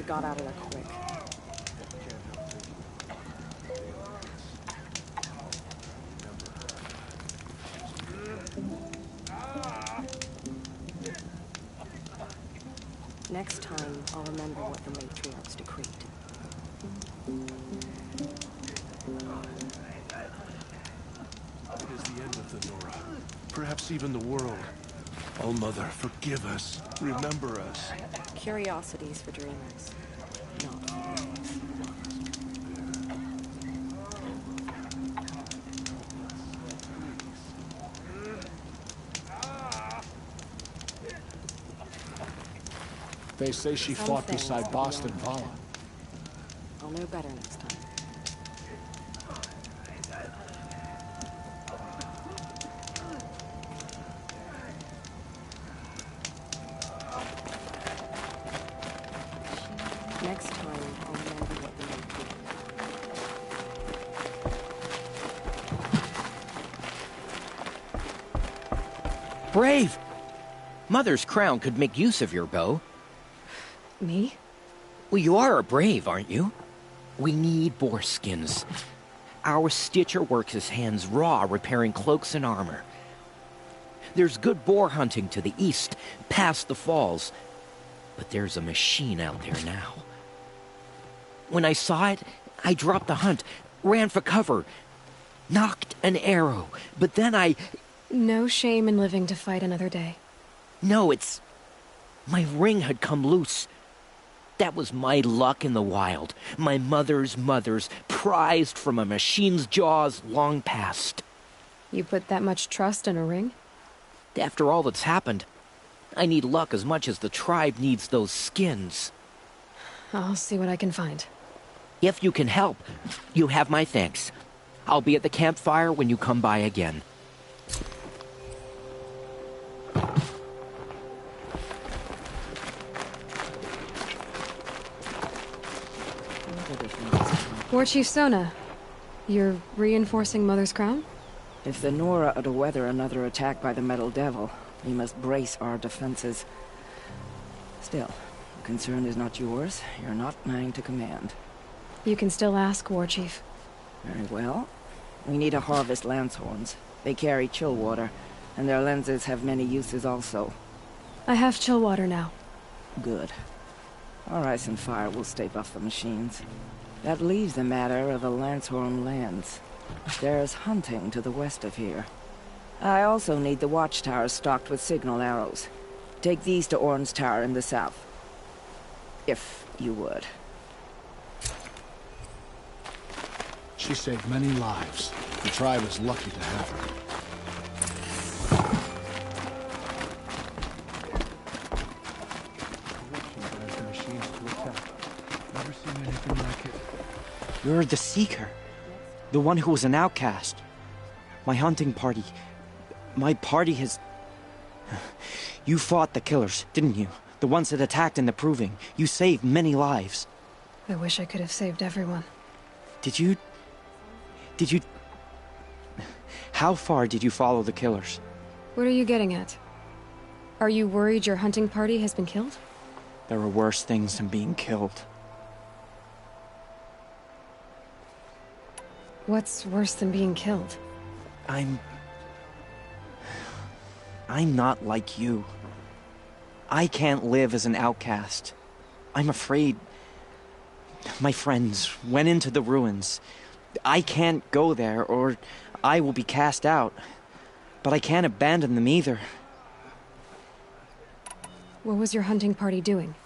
got out of there quick. Next time, I'll remember what the matriarchs decreed. It is the end of the Nora. Perhaps even the world. Oh, Mother, forgive us. Remember us. Curiosities for dreamers. Not for dreamers. They say she fought beside Boston Vala. I'll know better next time. Next time, I'll remember what the matriarchs. Brave! Mother's crown could make use of your bow. Me? Well, you are a brave, aren't you? We need boar skins. Our Stitcher works his hands raw repairing cloaks and armor. There's good boar hunting to the east, past the falls. But there's a machine out there now. When I saw it, I dropped the hunt, ran for cover, knocked an arrow, but then I... No shame in living to fight another day. No, it's... my ring had come loose. That was my luck in the wild. My mother's prized from a machine's jaws long past. You put that much trust in a ring? After all that's happened, I need luck as much as the tribe needs those skins. I'll see what I can find. If you can help, you have my thanks. I'll be at the campfire when you come by again. War Chief Sona, you're reinforcing Mother's crown? If the Nora are to weather another attack by the Metal Devil, we must brace our defenses. Still, the concern is not yours. You're not mine to command. You can still ask, War Chief. Very well. We need to harvest Lancehorns. They carry chill water, and their lenses have many uses also. I have chill water now. Good. Our ice and fire will stave off the machines. That leaves the matter of the Lancehorn lands. There's hunting to the west of here. I also need the watchtowers stocked with signal arrows. Take these to Orn's Tower in the south. If you would. She saved many lives. The tribe is lucky to have her. You're the Seeker. The one who was an outcast. My hunting party. My party has... You fought the killers, didn't you? The ones that attacked in the Proving. You saved many lives. I wish I could have saved everyone. Did you... How far did you follow the killers? What are you getting at? Are you worried your hunting party has been killed? There are worse things than being killed. What's worse than being killed? I'm not like you. I can't live as an outcast. I'm afraid... My friends went into the ruins. I can't go there, or I will be cast out. But I can't abandon them either. What was your hunting party doing?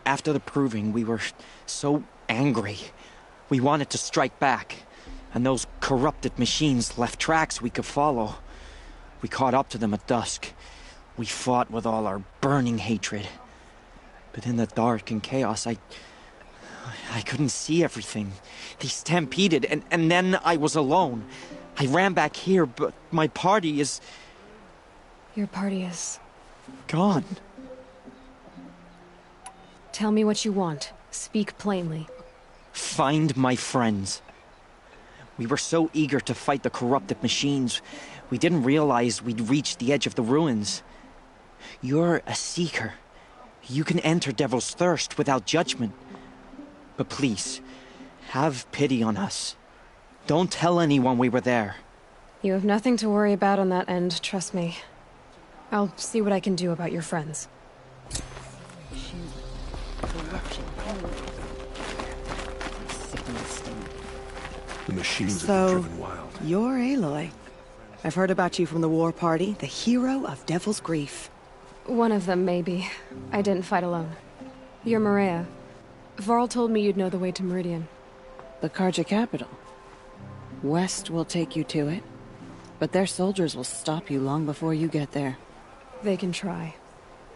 After the Proving, we were so angry. We wanted to strike back. And those corrupted machines left tracks we could follow. We caught up to them at dusk. We fought with all our burning hatred. But in the dark and chaos, I couldn't see everything. They stampeded, and then I was alone. I ran back here, but my party is... Your party is... gone. Tell me what you want. Speak plainly. Find my friends. We were so eager to fight the corrupted machines, we didn't realize we'd reached the edge of the ruins. You're a Seeker. You can enter Devil's Thirst without judgment. But please, have pity on us. Don't tell anyone we were there. You have nothing to worry about on that end, trust me. I'll see what I can do about your friends. The machines have So, been driven wild. you're Aloy. I've heard about you from the war party, the hero of Devil's Grief. One of them, maybe. I didn't fight alone. You're Maria. Varl told me you'd know the way to Meridian. The Carja capital. West will take you to it, but their soldiers will stop you long before you get there. They can try.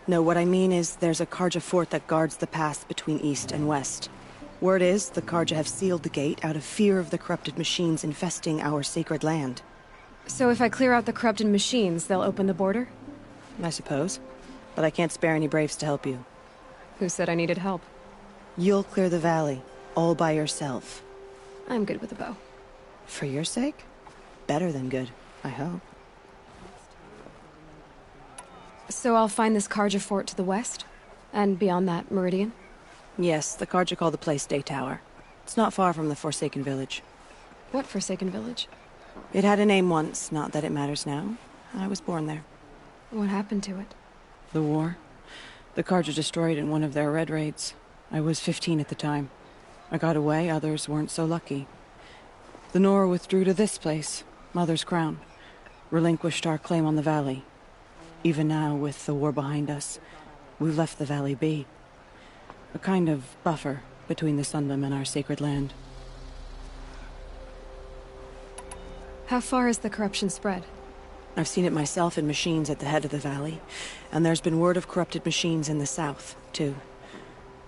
No, what I mean is there's a Carja fort that guards the pass between east and west. Word is, the Carja have sealed the gate out of fear of the corrupted machines infesting our sacred land. So if I clear out the corrupted machines, they'll open the border? I suppose. But I can't spare any braves to help you. Who said I needed help? You'll clear the valley, all by yourself. I'm good with a bow. For your sake? Better than good, I hope. So I'll find this Carja fort to the west? And beyond that, Meridian? Yes, the Carja call the place Day Tower. It's not far from the Forsaken Village. What Forsaken Village? It had a name once, not that it matters now. I was born there. What happened to it? The war. The Carja destroyed in one of their red raids. I was 15 at the time. I got away, others weren't so lucky. The Nora withdrew to this place, Mother's Crown. Relinquished our claim on the valley. Even now, with the war behind us, we've left the valley be. A kind of buffer between the Sundom and our sacred land. How far has the corruption spread? I've seen it myself in machines at the head of the valley, and there's been word of corrupted machines in the south, too.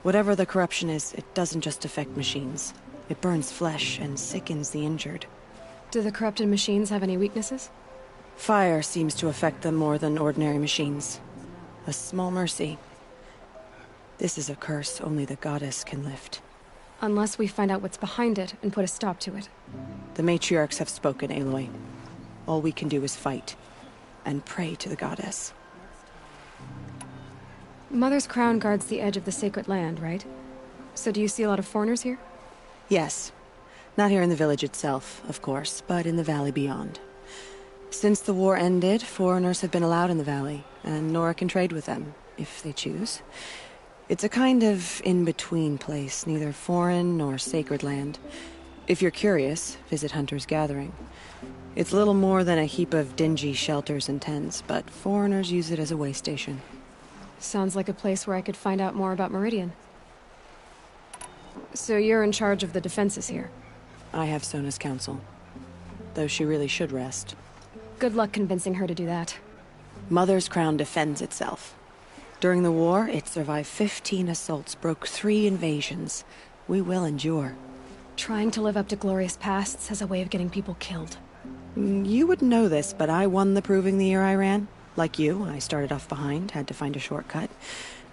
Whatever the corruption is, it doesn't just affect machines. It burns flesh and sickens the injured. Do the corrupted machines have any weaknesses? Fire seems to affect them more than ordinary machines. A small mercy. This is a curse only the goddess can lift. Unless we find out what's behind it and put a stop to it. The matriarchs have spoken, Aloy. All we can do is fight, and pray to the goddess. Mother's Crown guards the edge of the sacred land, right? So do you see a lot of foreigners here? Yes. Not here in the village itself, of course, but in the valley beyond. Since the war ended, foreigners have been allowed in the valley, and Nora can trade with them, if they choose. It's a kind of in-between place, neither foreign nor sacred land. If you're curious, visit Hunter's Gathering. It's little more than a heap of dingy shelters and tents, but foreigners use it as a way station. Sounds like a place where I could find out more about Meridian. So you're in charge of the defenses here? I have Sona's counsel. Though she really should rest. Good luck convincing her to do that. Mother's Crown defends itself. During the war, it survived 15 assaults, broke 3 invasions. We will endure. Trying to live up to glorious pasts has a way of getting people killed. You wouldn't know this, but I won the proving the year I ran. Like you, I started off behind, had to find a shortcut.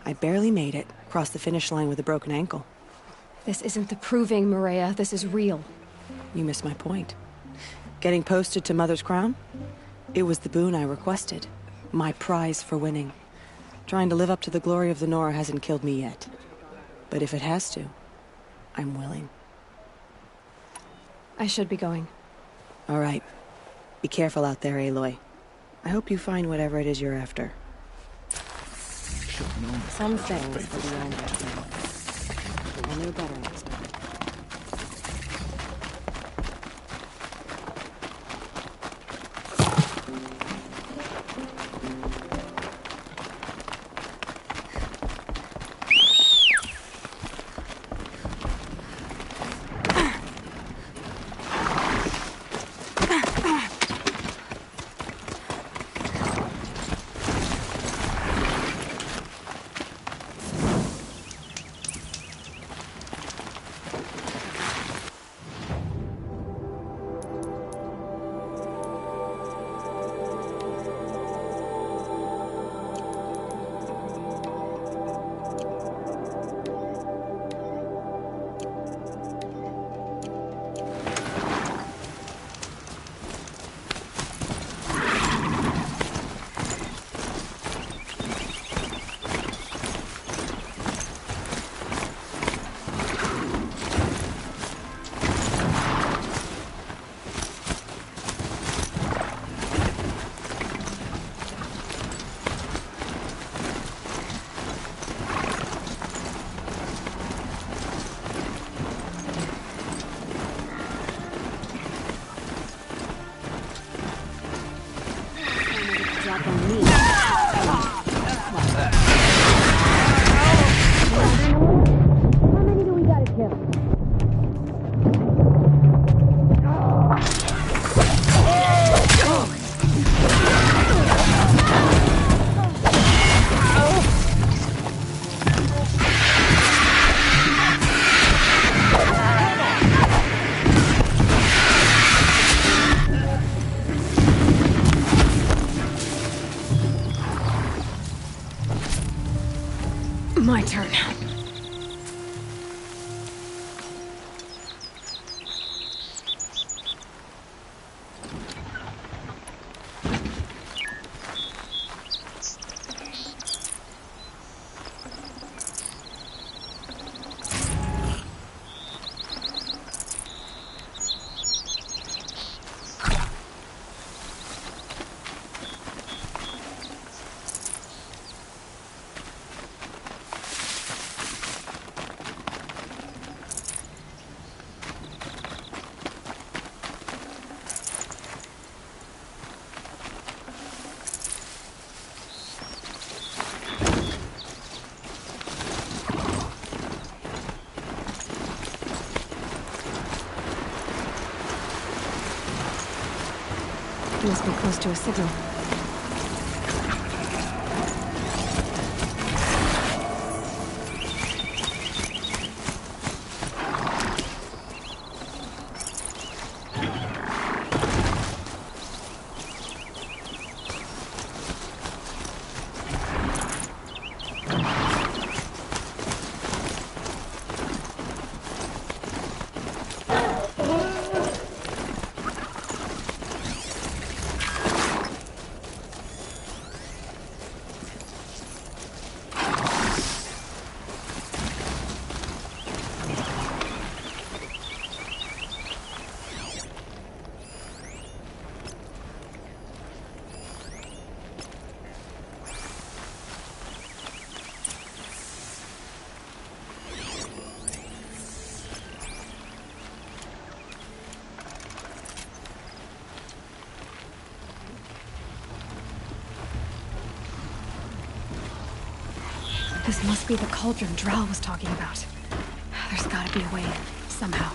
I barely made it, crossed the finish line with a broken ankle. This isn't the proving, Maria. This is real. You missed my point. Getting posted to Mother's Crown? It was the boon I requested. My prize for winning. Trying to live up to the glory of the Nora hasn't killed me yet. But if it has to, I'm willing. I should be going. All right. Be careful out there, Aloy. I hope you find whatever it is you're after. Some things for the old. I knew better next time. Must be close to a signal. This must be the cauldron Drow was talking about. There's gotta be a way in, somehow.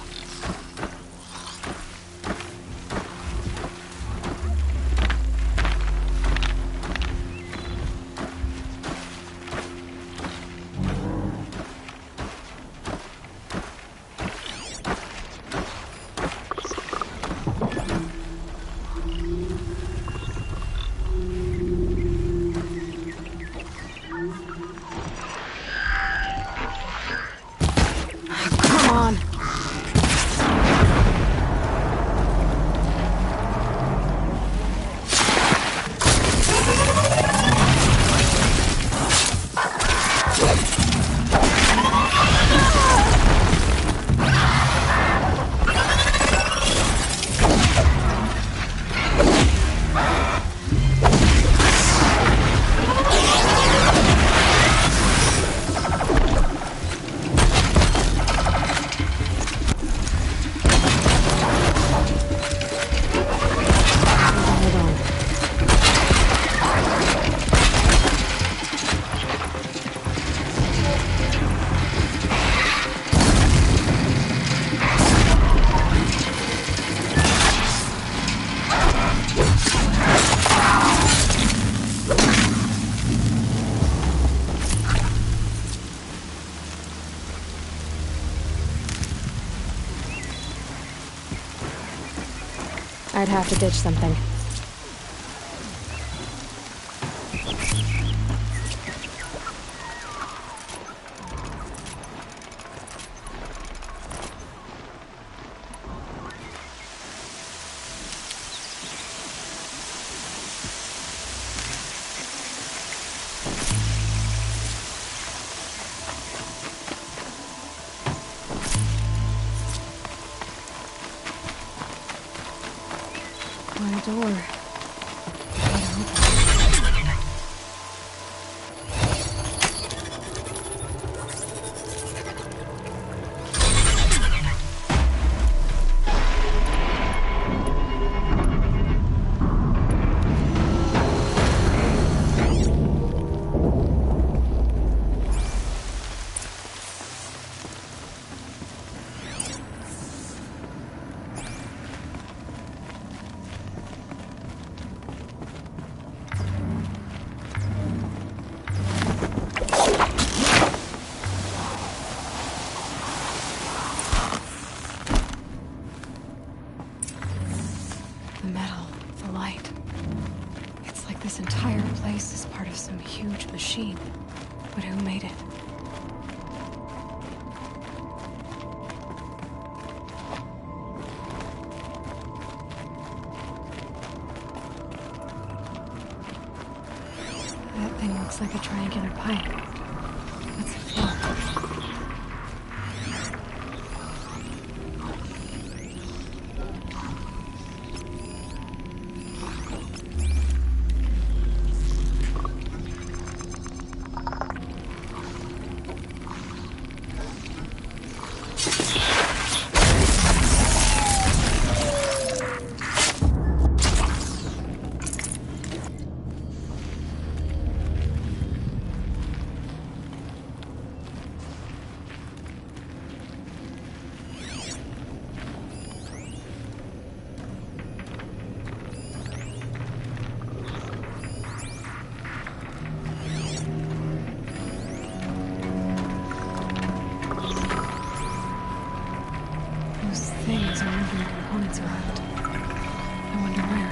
I'd have to ditch something. My door. The metal, the light. It's like this entire place is part of some huge machine. But who made it? That thing looks like a triangular pipe. What's it for? Those things are moving components around. I wonder where.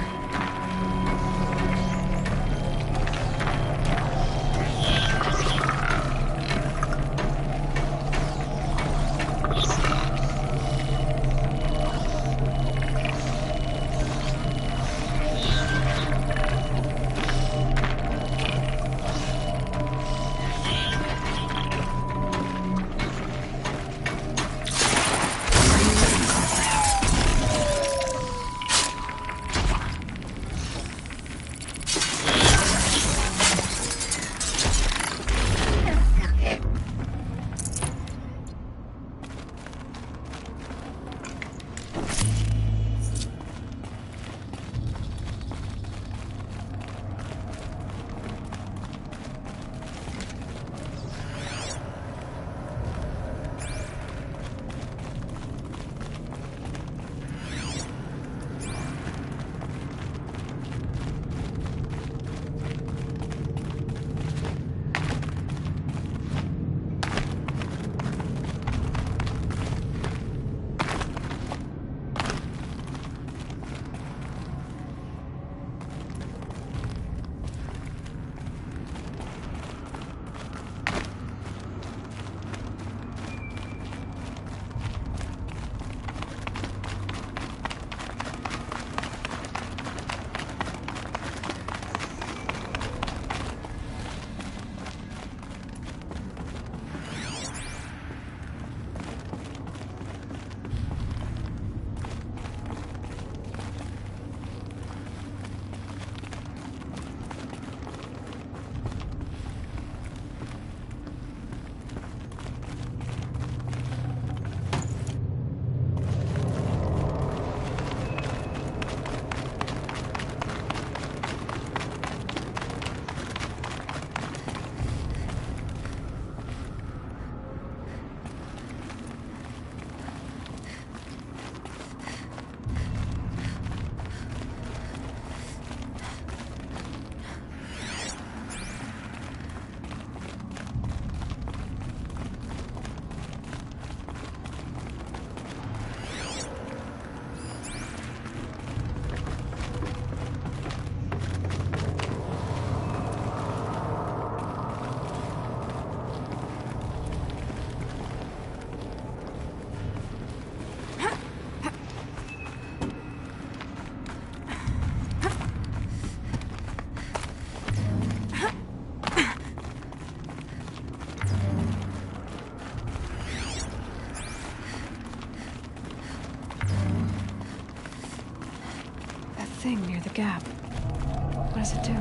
Thing near the gap. What does it do?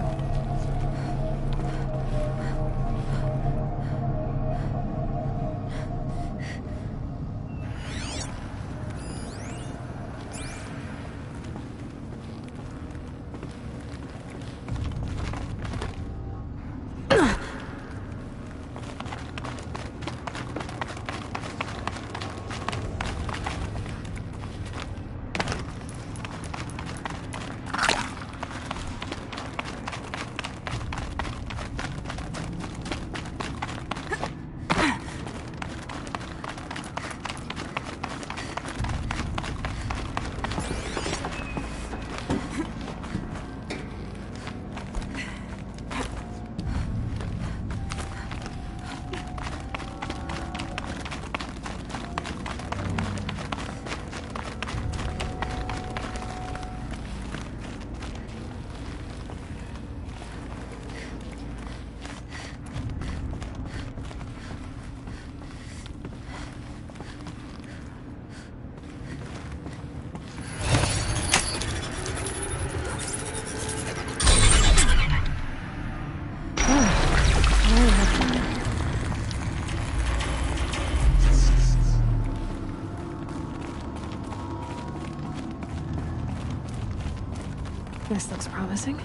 This looks promising.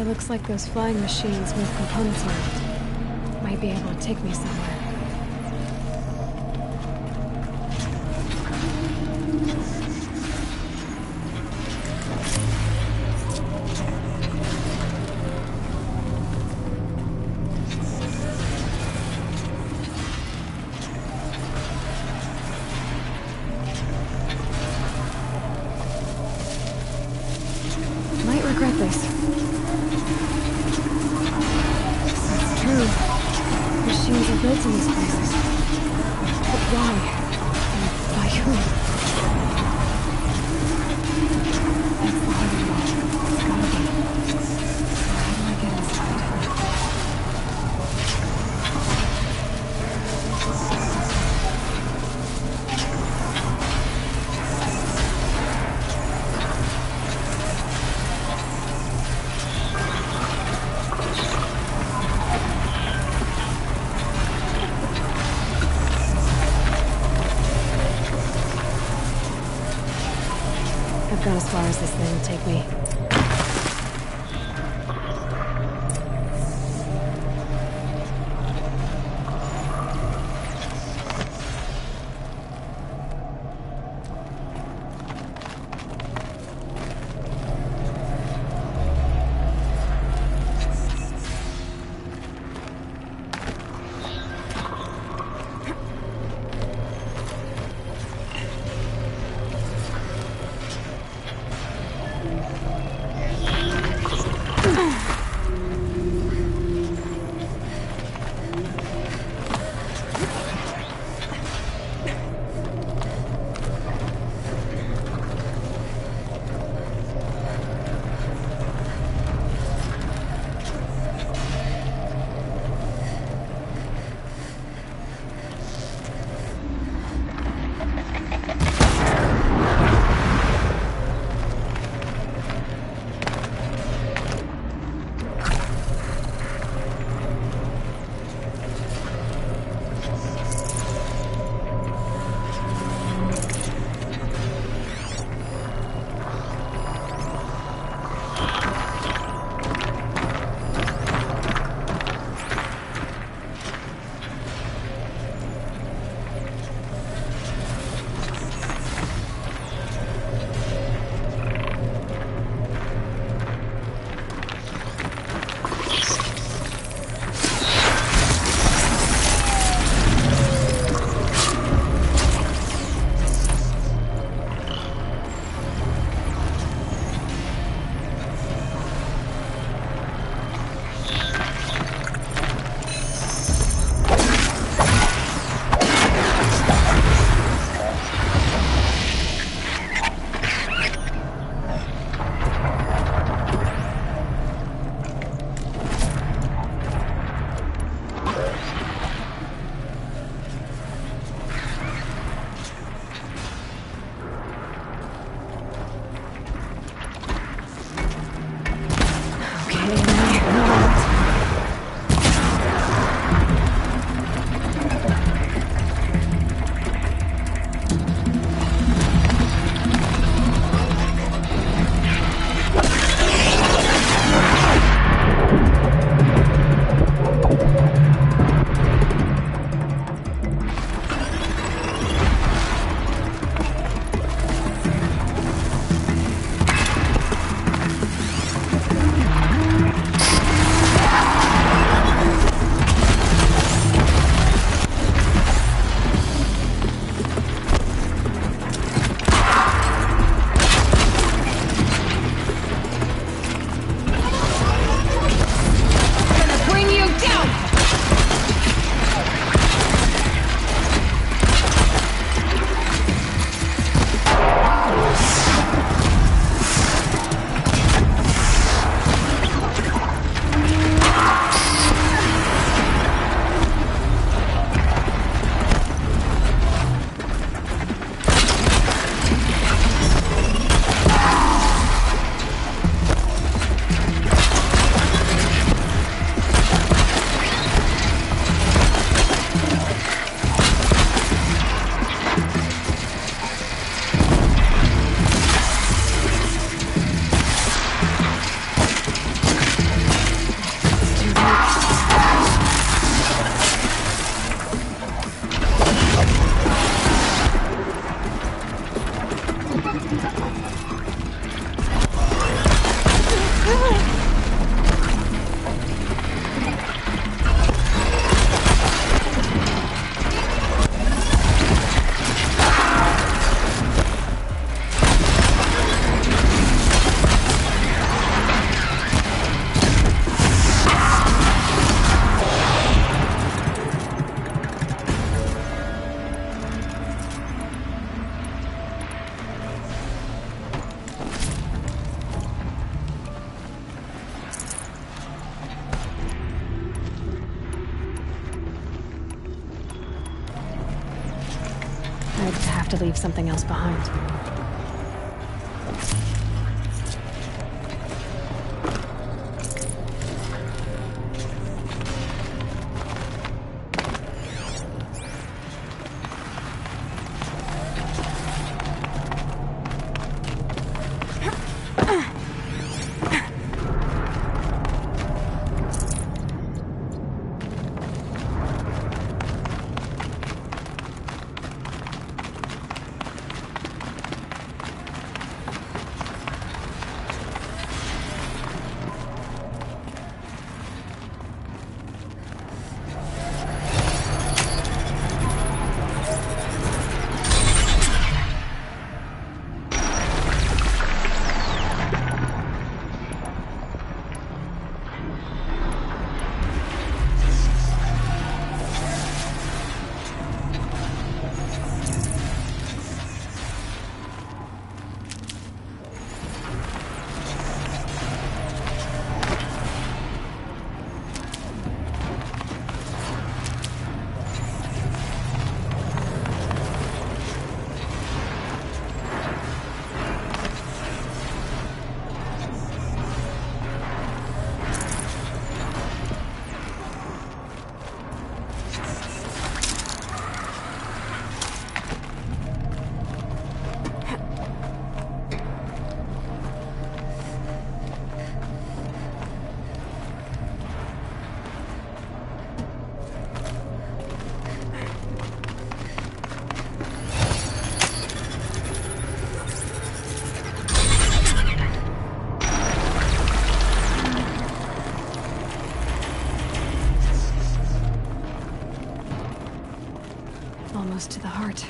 Looks like those flying machines move components around. Might be able to take me somewhere. Might regret this. It's true. Machines are built in these places. But why? And by who? That's the heart of it all. It's gotta be. So how do I get inside? I've gone as far as this thing will take me. have to leave something else behind. Almost to the heart.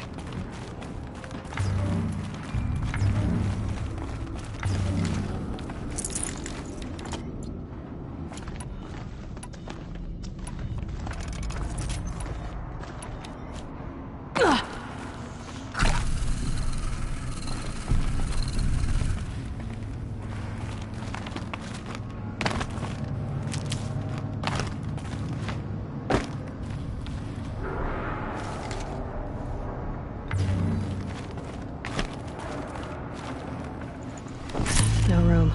No room.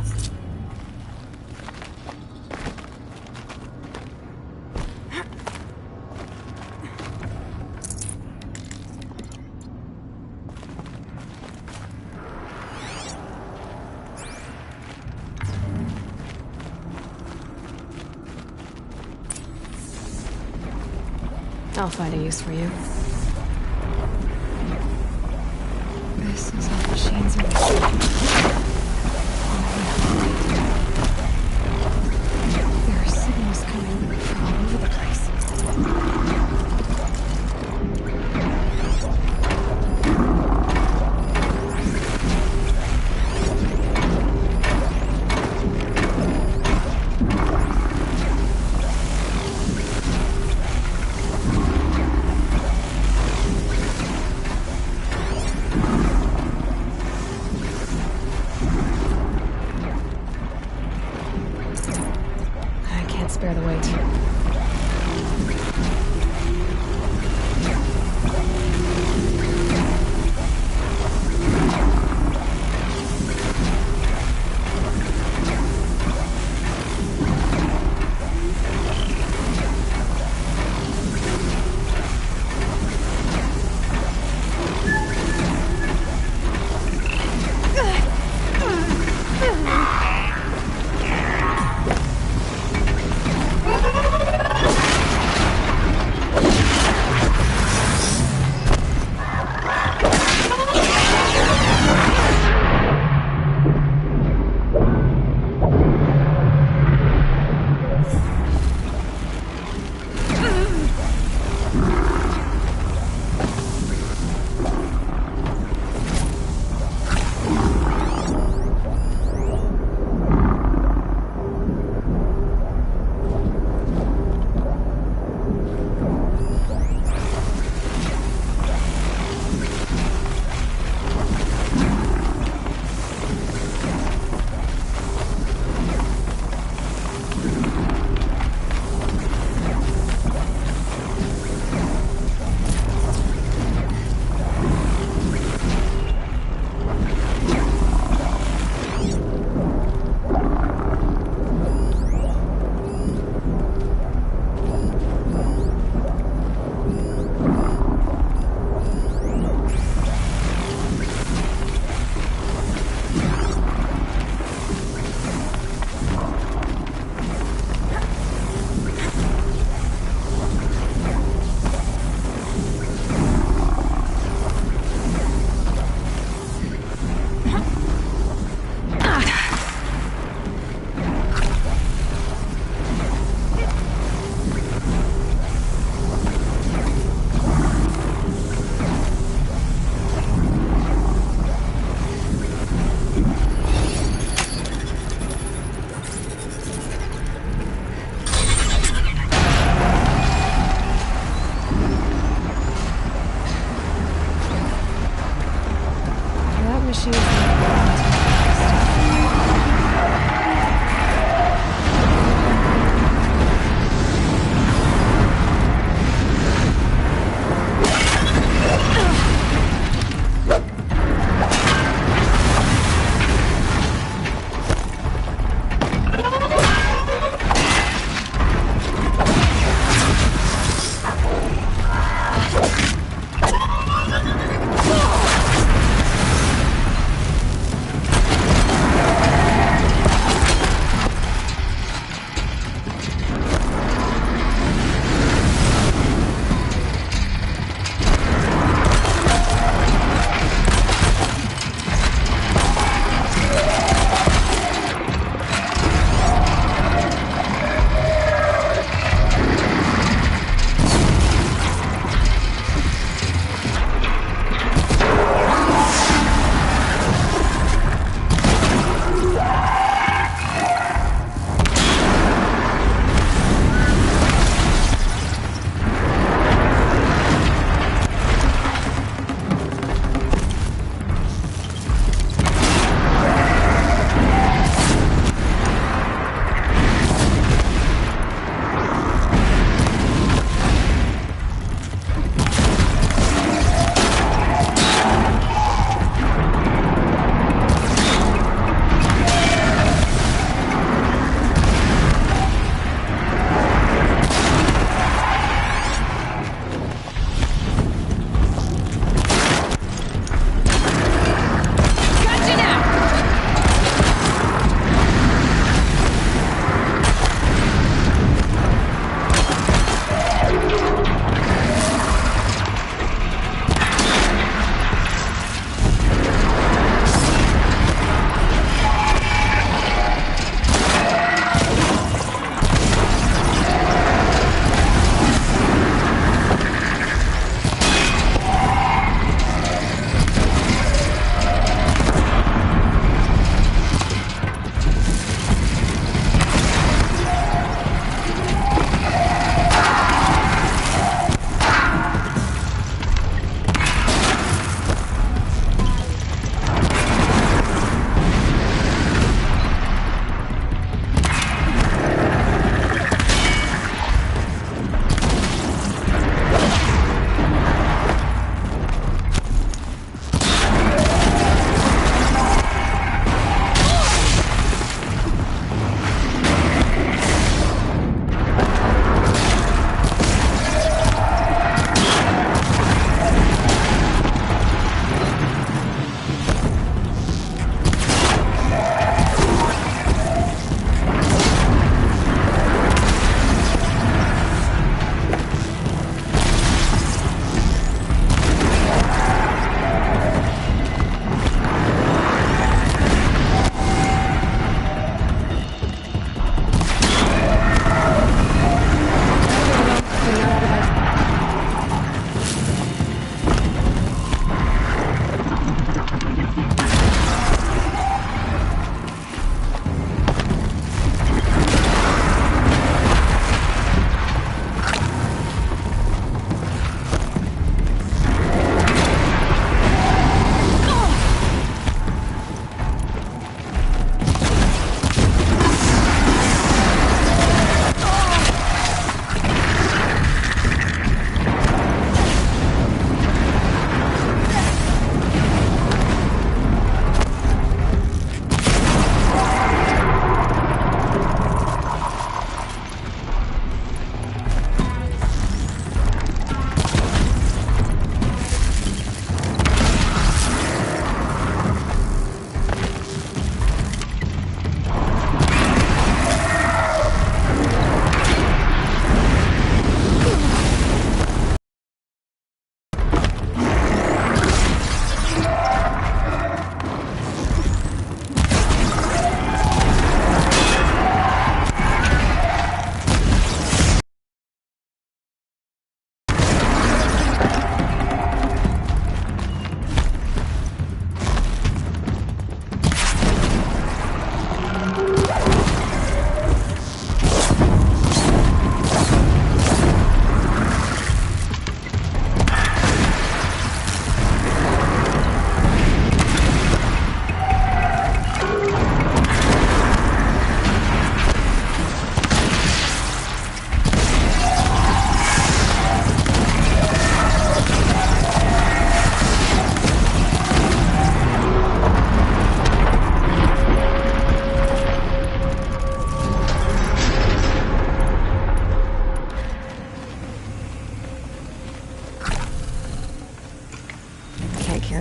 I'll find a use for you. This is all machines are. There are signals coming from all over the place. I can't spare the weight.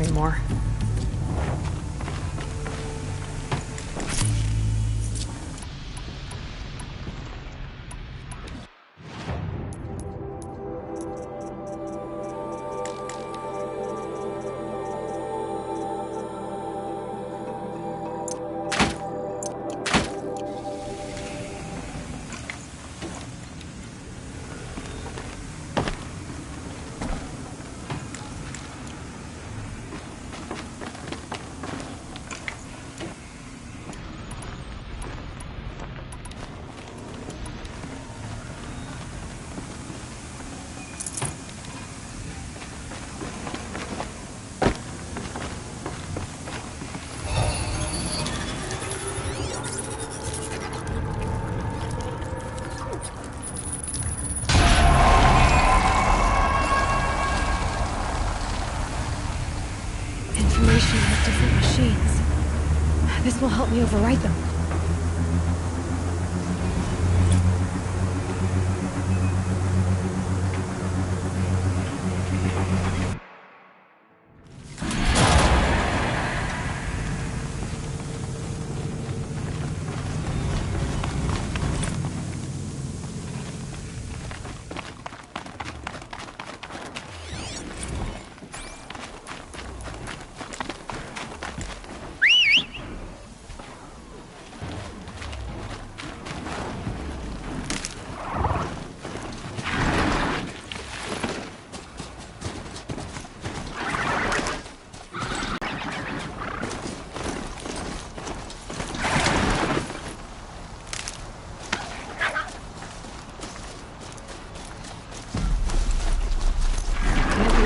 carry more. Information about different machines. This will help me override them.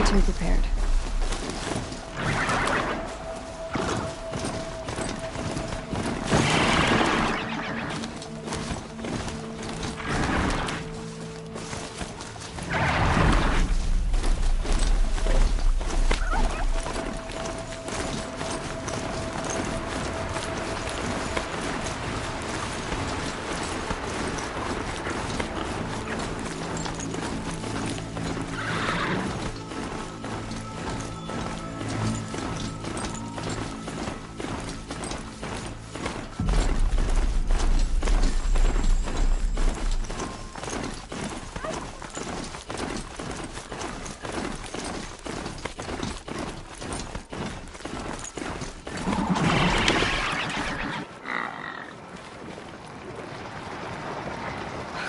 Too prepared.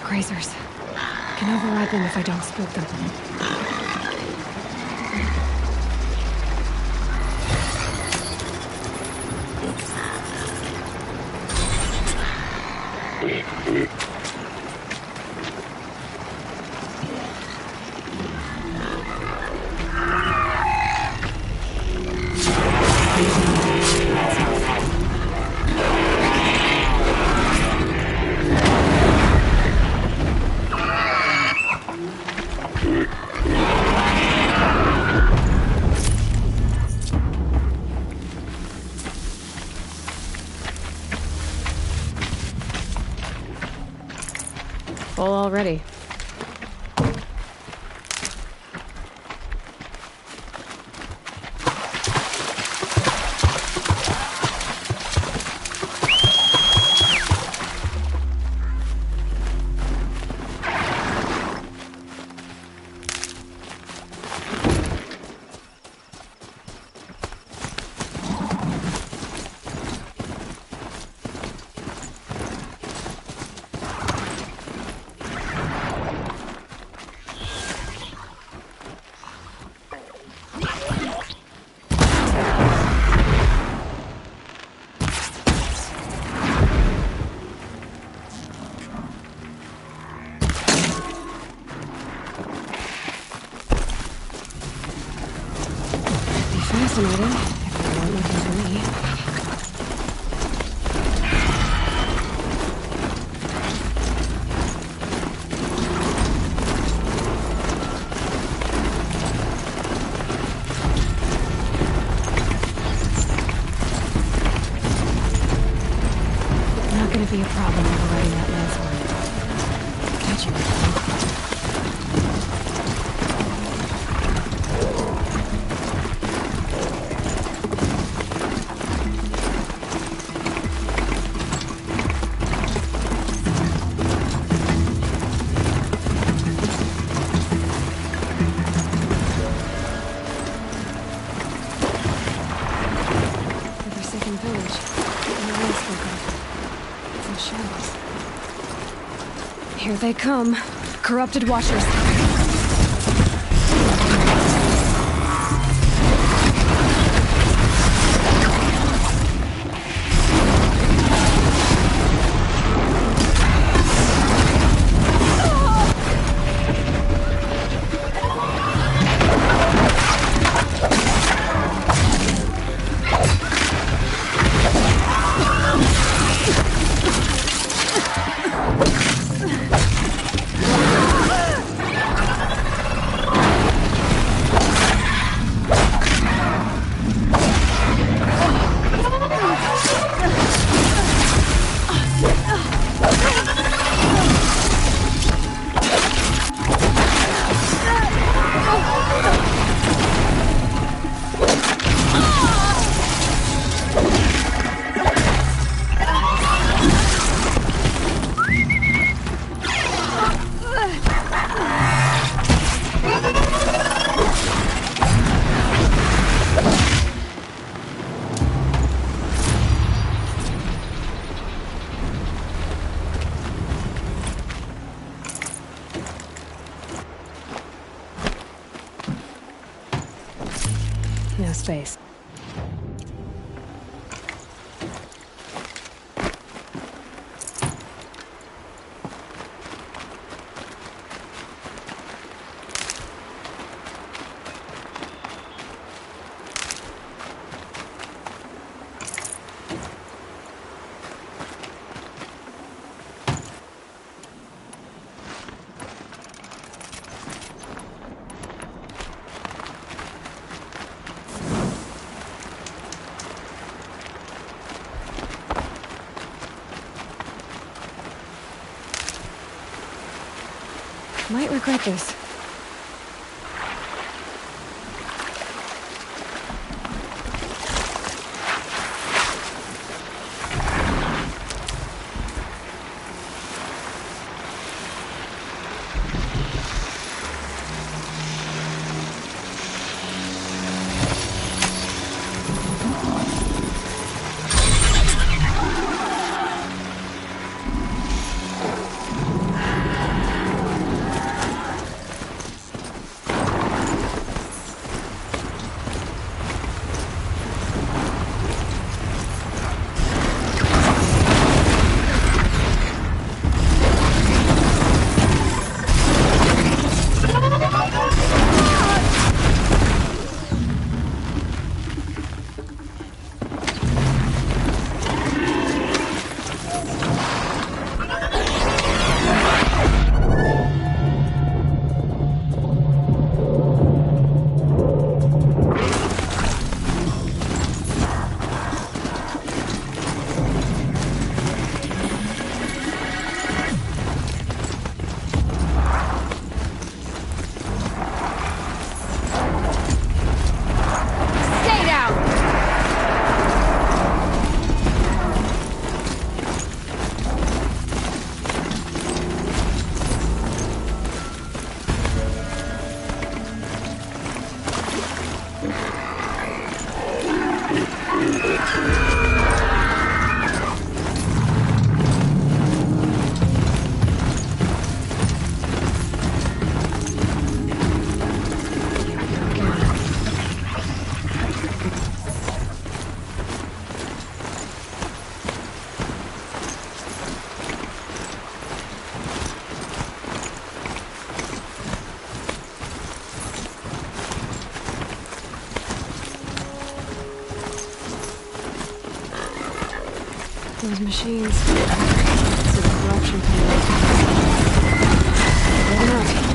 Grazers. Can override them if I don't spook them. Full already. Fascinating, if they weren't looking for me. Not gonna be a problem overriding that last one. Catching it. they come. Corrupted Watchers. No space. Might regret this. Those machines. It's a corruption panel. Blown up.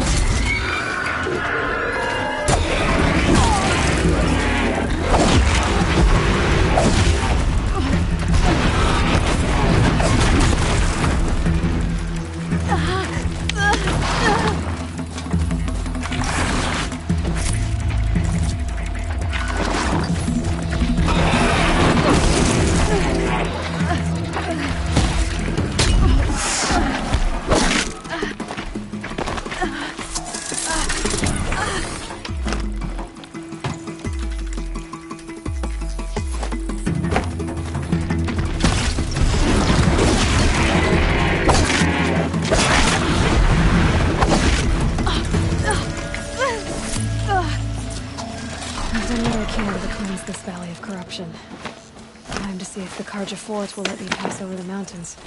ends this valley of corruption. Time to see if the Karja Fort will let me pass over the mountains.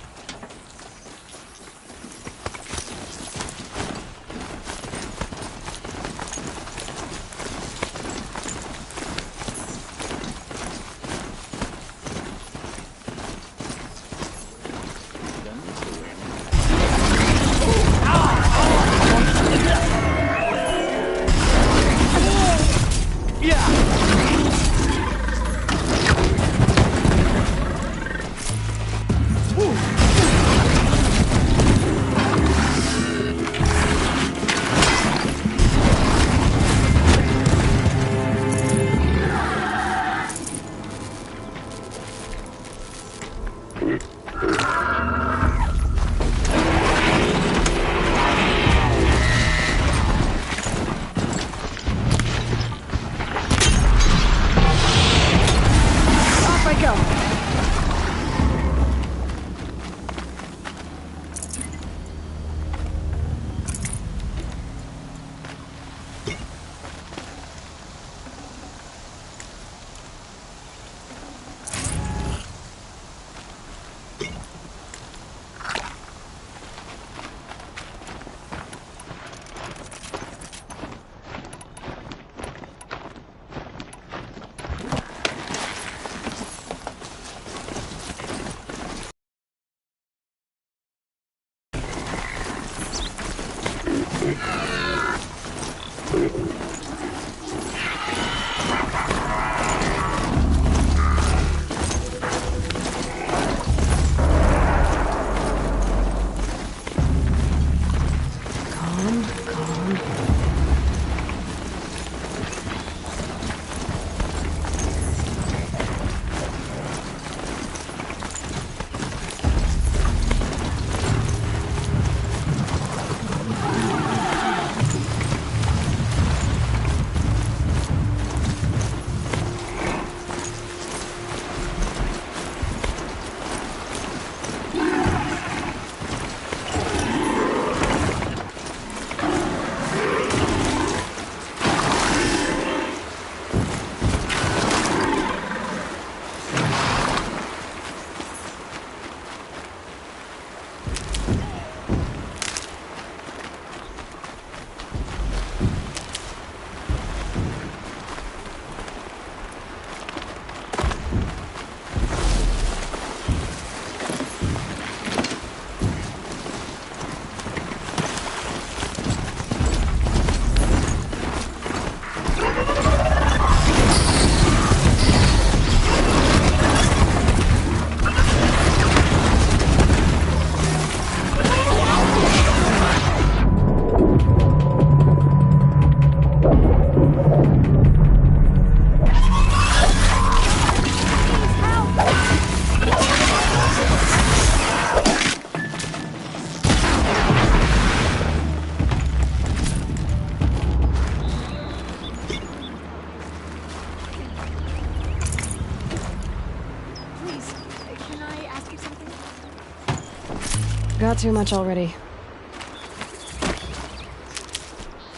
Got too much already.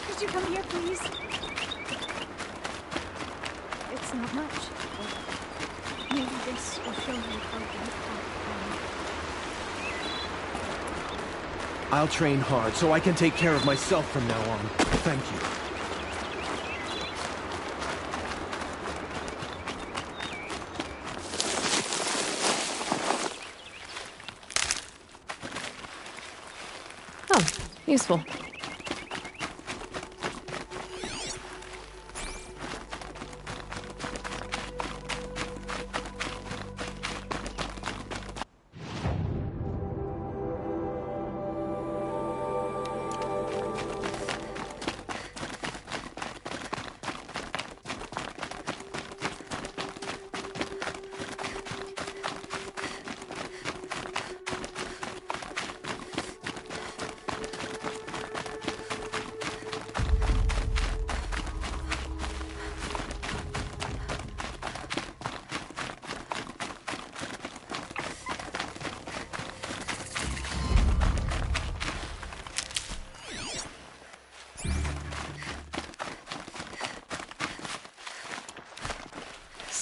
Could you come here, please? It's not much. Maybe this will show you how to I'll train hard so I can take care of myself from now on. Thank you. Oh, useful.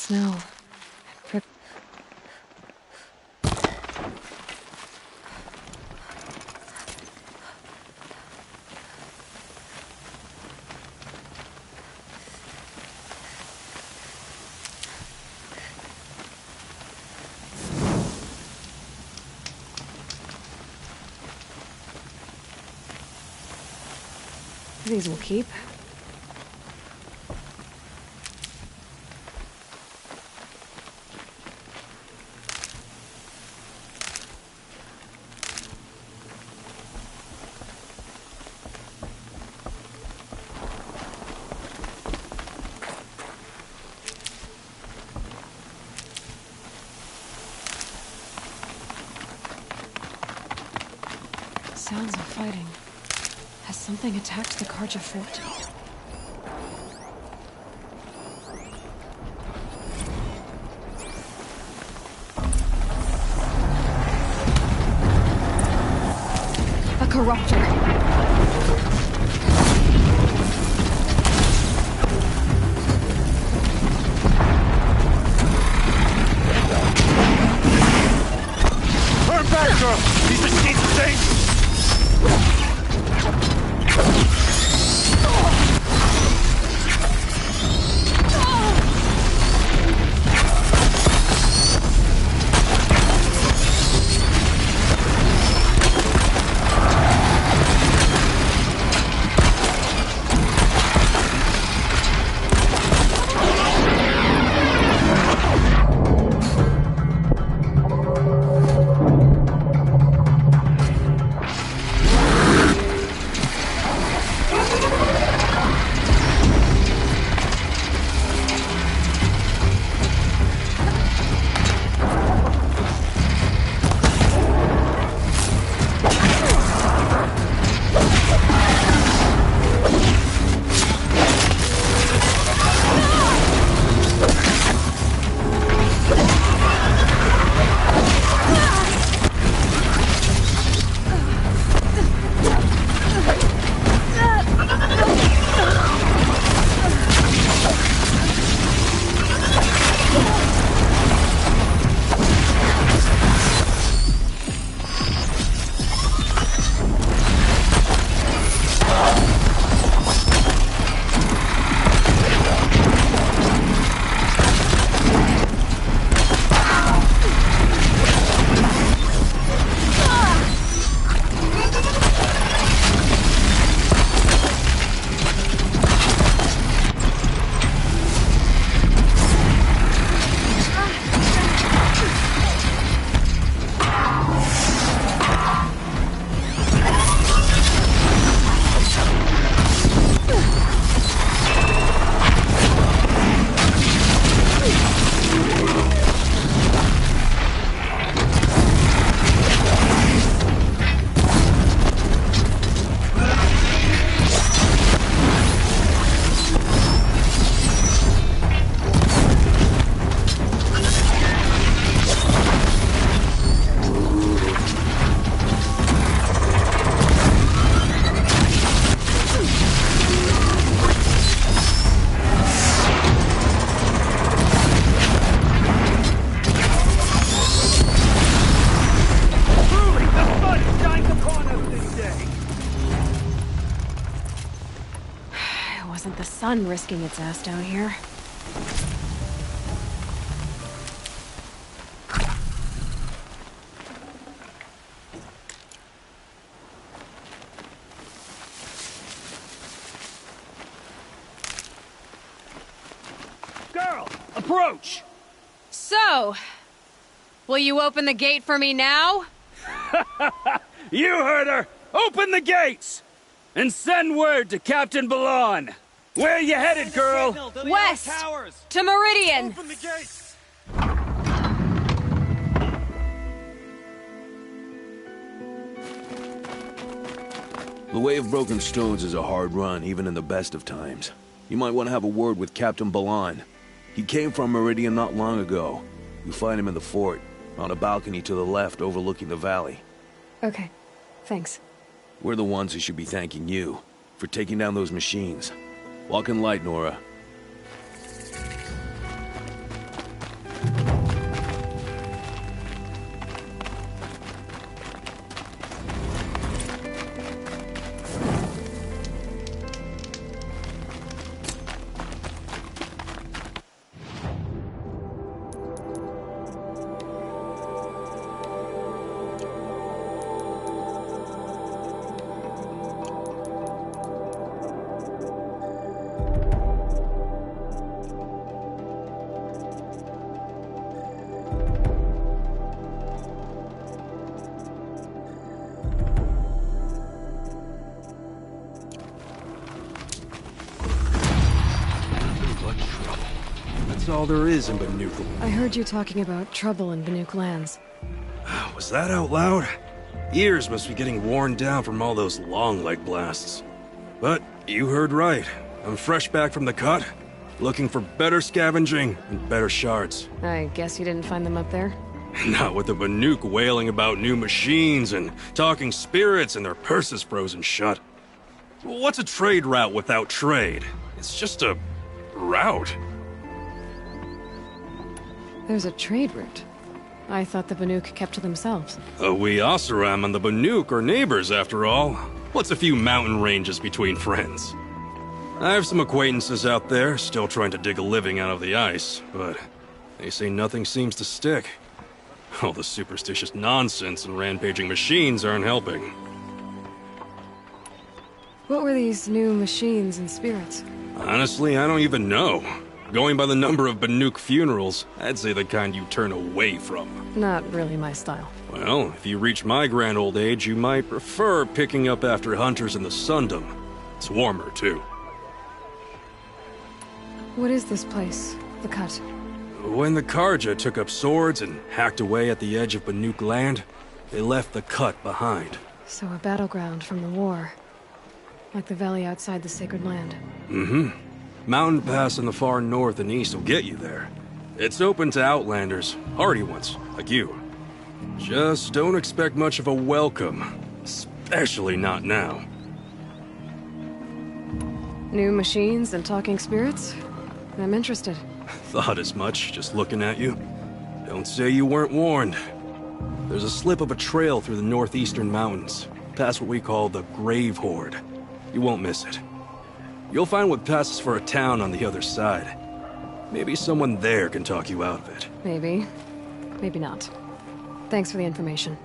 Snow. These will keep. Sounds of fighting. Has something attacked the Karja fort? A corruptor. Turn back, girl! These machines are dangerous! The sun risking its ass down here. Girl, approach! So, will you open the gate for me now? You heard her! Open the gates! And send word to Captain Balan! Where you headed, girl? West! To Meridian! Open the gates! The Way of Broken Stones is a hard run, even in the best of times. You might want to have a word with Captain Balan. He came from Meridian not long ago. You'll find him in the fort, on a balcony to the left overlooking the valley. Okay, thanks. We're the ones who should be thanking you for taking down those machines. Walk in light, Nora. That's all there is in Banuk. I heard you talking about trouble in Banuk lands. Was that out loud? Ears must be getting worn down from all those long leg blasts. But you heard right. I'm fresh back from the cut, looking for better scavenging and better shards. I guess you didn't find them up there? Not with the Banuk wailing about new machines and talking spirits and their purses frozen shut. What's a trade route without trade? It's just a route. There's a trade route. I thought the Banuk kept to themselves. We Oseram and the Banuk are neighbors, after all. What's a few mountain ranges between friends? I have some acquaintances out there, still trying to dig a living out of the ice, but they say nothing seems to stick. All the superstitious nonsense and rampaging machines aren't helping. What were these new machines and spirits? Honestly, I don't even know. Going by the number of Banuk funerals, I'd say the kind you turn away from. Not really my style. Well, if you reach my grand old age, you might prefer picking up after hunters in the Sundom. It's warmer, too. What is this place? The Cut? When the Carja took up swords and hacked away at the edge of Banuk land, they left the Cut behind. So a battleground from the war. Like the valley outside the Sacred Land. Mm-hmm. Mountain Pass in the far north and east will get you there. It's open to outlanders, hardy ones, like you. Just don't expect much of a welcome, especially not now. New machines and talking spirits? I'm interested. Thought as much, just looking at you. Don't say you weren't warned. There's a slip of a trail through the northeastern mountains, past what we call the Grave Horde. You won't miss it. You'll find what passes for a town on the other side. Maybe someone there can talk you out of it. Maybe. Maybe not. Thanks for the information.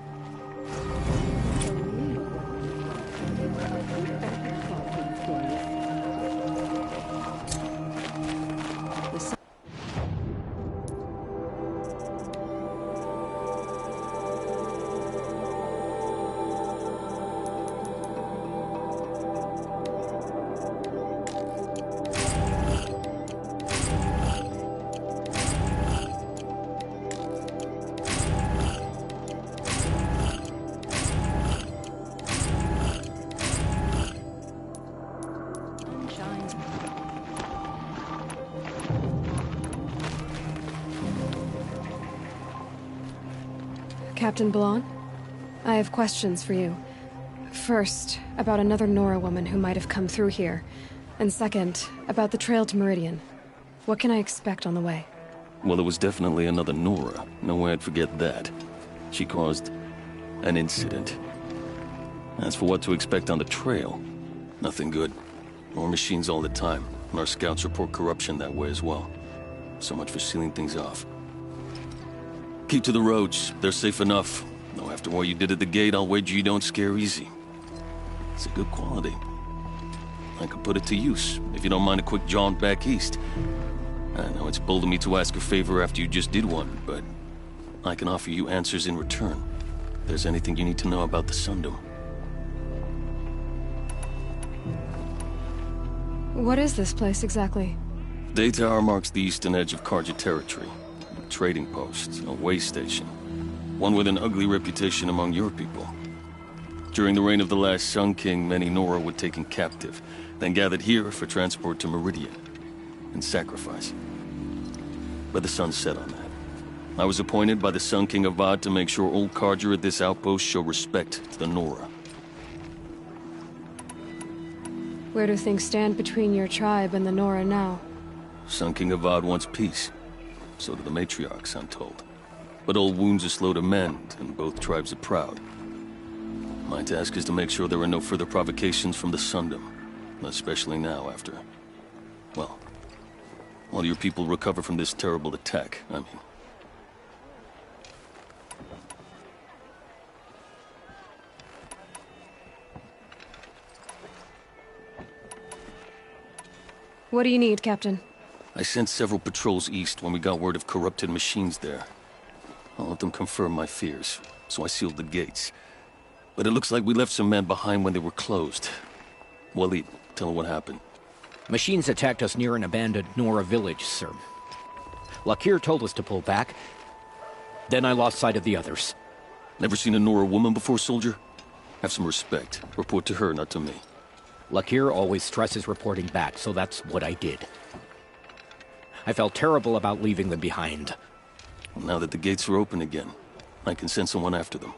Captain Ballon, I have questions for you. First, about another Nora woman who might have come through here. And second, about the trail to Meridian. What can I expect on the way? Well, there was definitely another Nora. No way I'd forget that. She caused an incident. As for what to expect on the trail, nothing good. More machines all the time, and our scouts report corruption that way as well. So much for sealing things off. Keep to the roads. They're safe enough. Though after what you did at the gate, I'll wager you don't scare easy. It's a good quality. I could put it to use, if you don't mind a quick jaunt back east. I know it's bold of me to ask a favor after you just did one, but I can offer you answers in return. If there's anything you need to know about the Sundom. What is this place exactly? Day Tower marks the eastern edge of Carja territory. A trading post, a way station. One with an ugly reputation among your people. During the reign of the last Sun King, many Nora were taken captive, then gathered here for transport to Meridian, and sacrifice. But the sun set on that. I was appointed by the Sun King Avad to make sure old Carja at this outpost show respect to the Nora. Where do things stand between your tribe and the Nora now? Sun King Avad wants peace. So do the matriarchs, I'm told. But old wounds are slow to mend, and both tribes are proud. My task is to make sure there are no further provocations from the Sundom. Especially now after... well, while your people recover from this terrible attack, I mean. What do you need, Captain? I sent several patrols east when we got word of corrupted machines there. I'll let them confirm my fears, so I sealed the gates. But it looks like we left some men behind when they were closed. Waleed, tell her what happened. Machines attacked us near an abandoned Nora village, sir. Lakir told us to pull back. Then I lost sight of the others. Never seen a Nora woman before, soldier? Have some respect. Report to her, not to me. Lakir always stresses reporting back, so that's what I did. I felt terrible about leaving them behind. Well, now that the gates are open again, I can send someone after them.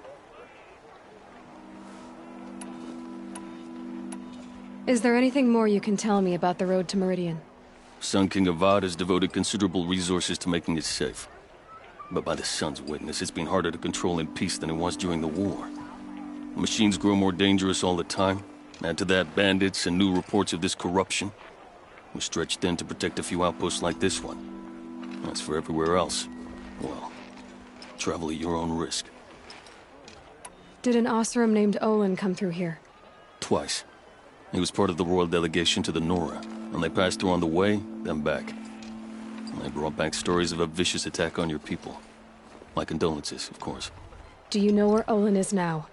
Is there anything more you can tell me about the road to Meridian? Sun King Avad has devoted considerable resources to making it safe. But by the Sun's witness, it's been harder to control in peace than it was during the war. Machines grow more dangerous all the time. Add to that bandits and new reports of this corruption. We're stretched thin to protect a few outposts like this one. As for everywhere else, well, travel at your own risk. Did an Oseram named Olin come through here? Twice. He was part of the royal delegation to the Nora, and they passed through on the way, then back. And they brought back stories of a vicious attack on your people. My condolences, of course. Do you know where Olin is now?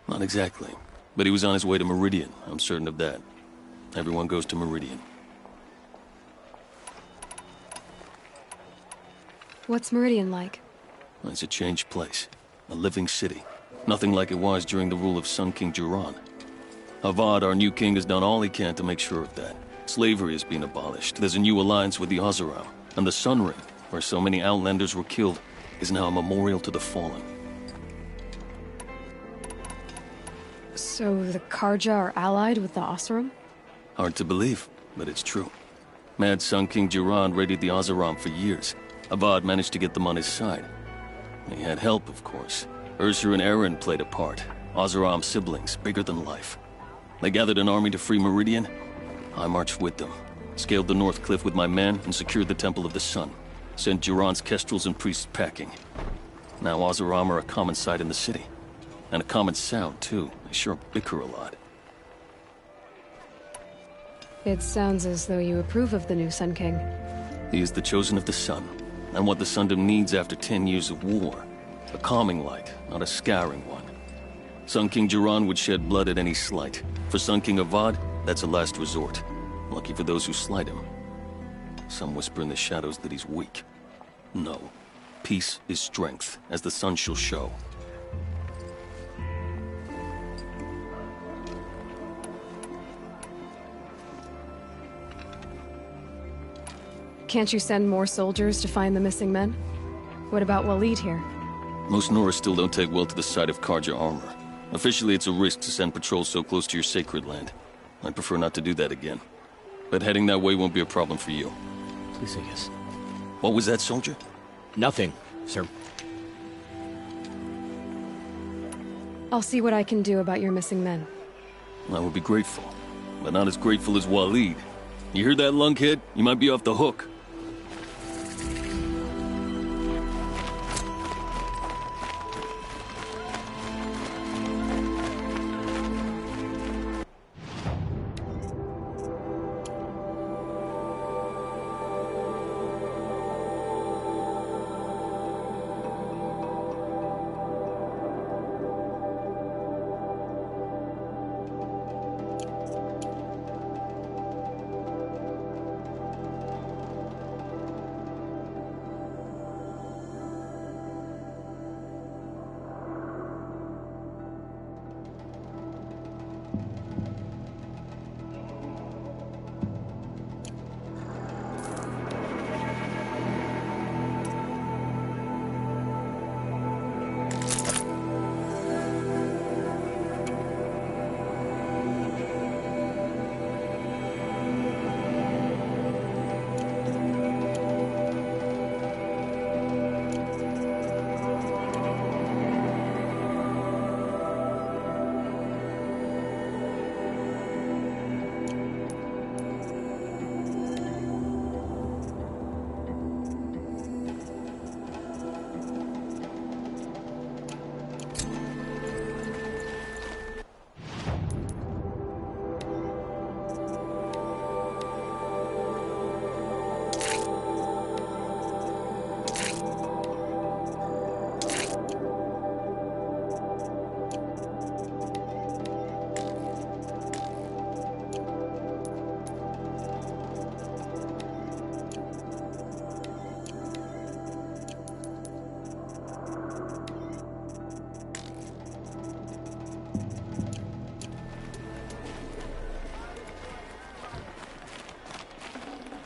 Not exactly, but he was on his way to Meridian, I'm certain of that. Everyone goes to Meridian. What's Meridian like? It's a changed place. A living city. Nothing like it was during the rule of Sun King Jiran. Avad, our new king, has done all he can to make sure of that. Slavery has been abolished. There's a new alliance with the Oseram. And the Sun Ring, where so many Outlanders were killed, is now a memorial to the fallen. So the Karja are allied with the Oseram? Hard to believe, but it's true. Mad Sun King Jiran raided the Oseram for years. Avad managed to get them on his side. He had help, of course. Ursur and Eren played a part. Oseram siblings, bigger than life. They gathered an army to free Meridian. I marched with them, scaled the North Cliff with my men, and secured the Temple of the Sun. Sent Jiran's kestrels and priests packing. Now Oseram are a common sight in the city. And a common sound, too. They sure bicker a lot. It sounds as though you approve of the new Sun King. He is the chosen of the Sun, and what the Sundom needs after 10 years of war. A calming light, not a scouring one. Sun King Jiran would shed blood at any slight. For Sun King Avad, that's a last resort. Lucky for those who slight him. Some whisper in the shadows that he's weak. No. Peace is strength, as the sun shall show. Can't you send more soldiers to find the missing men? What about Waleed here? Most Nora still don't take well to the sight of Karja armor. Officially, it's a risk to send patrols so close to your sacred land. I'd prefer not to do that again. But heading that way won't be a problem for you. Please say yes. What was that, soldier? Nothing, sir. I'll see what I can do about your missing men. I would be grateful, but not as grateful as Waleed. You hear that, lunkhead? You might be off the hook.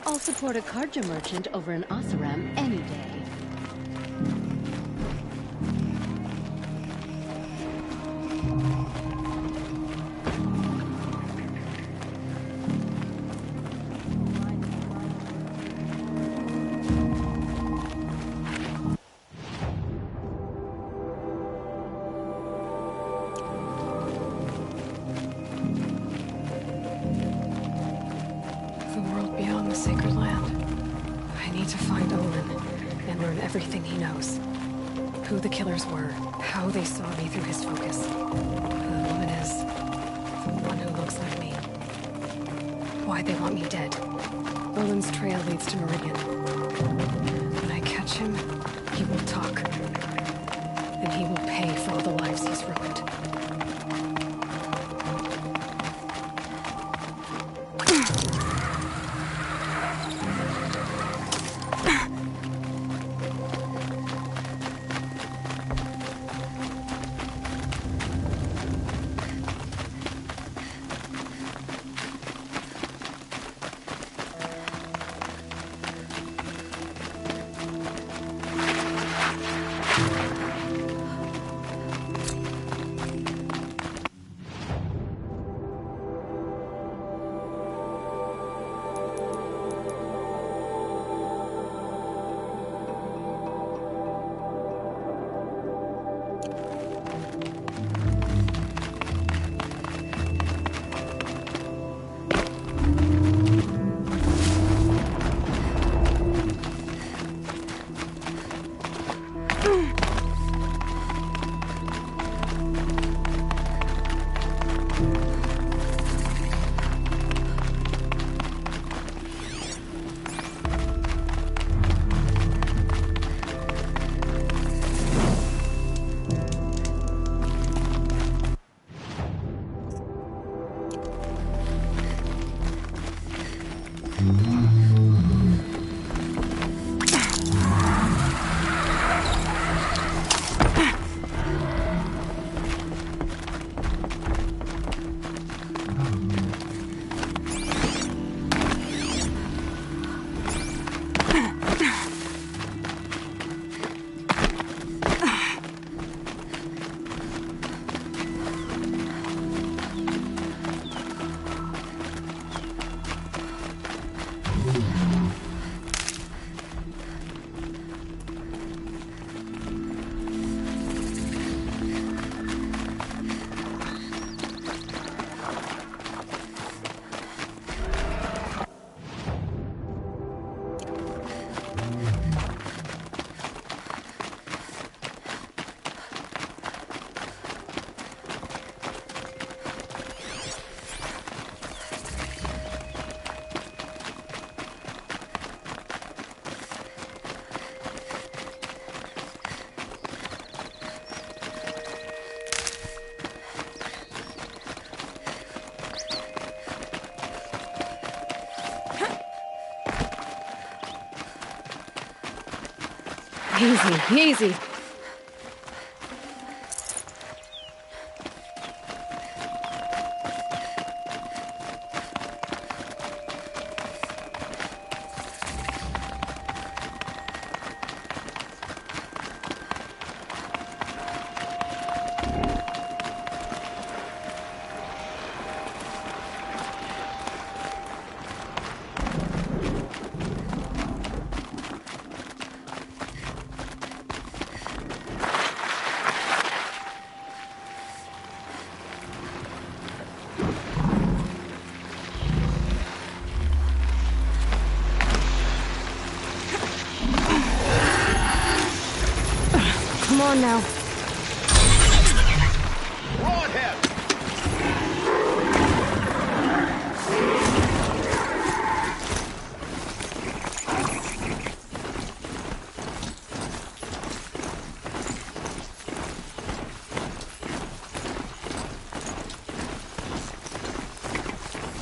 I'll support a Karja merchant over in Oseram any day. Everything he knows. Who the killers were, how they saw me through his focus. Who the woman is. The one who looks like me. Why they want me dead. Olin's trail leads to Meridian. When I catch him, he will talk. And he will pay for all the lives he's ruined. Easy, easy. Come on now.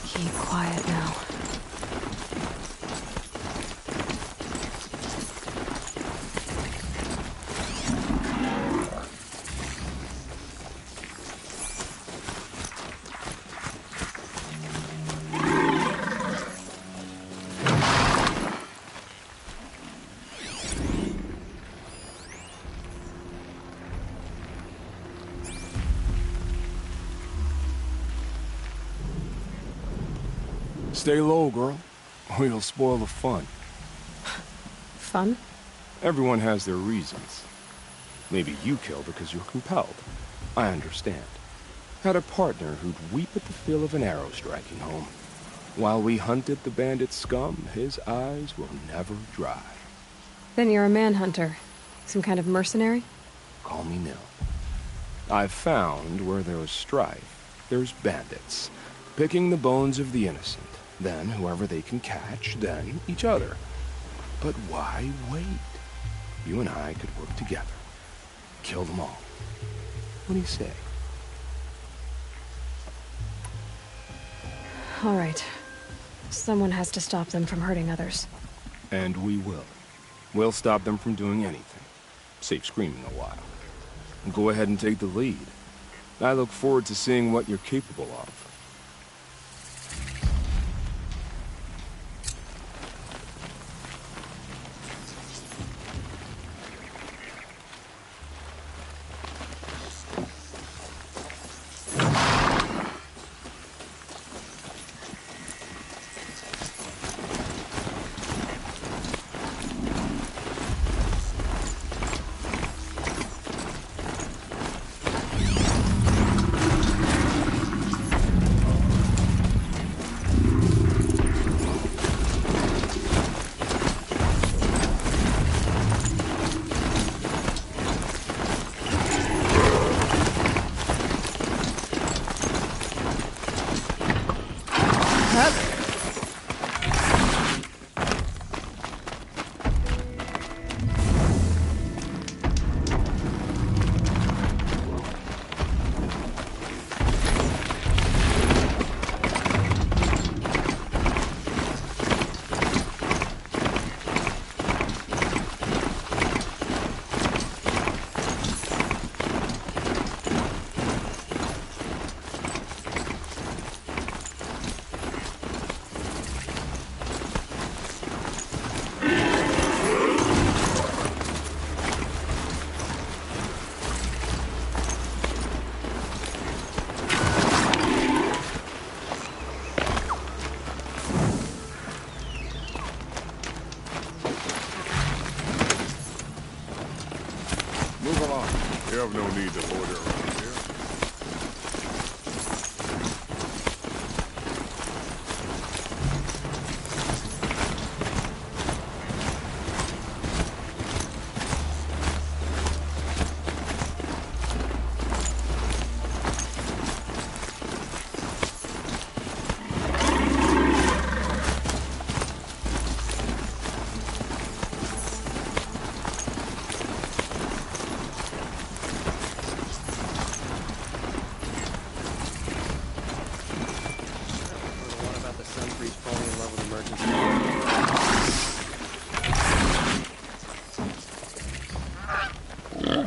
Keep quiet now. Stay low, girl, or you'll spoil the fun. Fun? Everyone has their reasons. Maybe you kill because you're compelled. I understand. Had a partner who'd weep at the feel of an arrow striking home. While we hunted the bandit scum, his eyes will never dry. Then you're a manhunter. Some kind of mercenary? Call me Nil. I've found where there's strife, there's bandits, picking the bones of the innocent, then whoever they can catch, then each other. But why wait? You and I could work together. Kill them all. What do you say? All right. Someone has to stop them from hurting others. And we will. We'll stop them from doing anything. Save screaming a while. Go ahead and take the lead. I look forward to seeing what you're capable of. You have no need to loiter around here.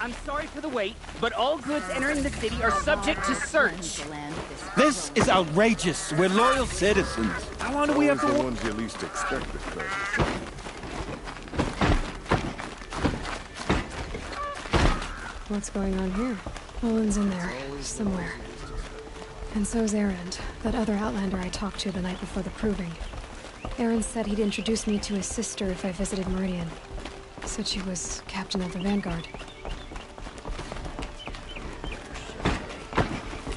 I'm sorry for the wait, but all goods entering the city are subject to search. This is outrageous. We're loyal citizens. How long do we have to Always wait? the ones you least expect it, Curtis. What's going on here? Olin's in there, somewhere. And so's Erend, that other Outlander I talked to the night before the proving. Erend said he'd introduce me to his sister if I visited Meridian. Said she was captain of the Vanguard.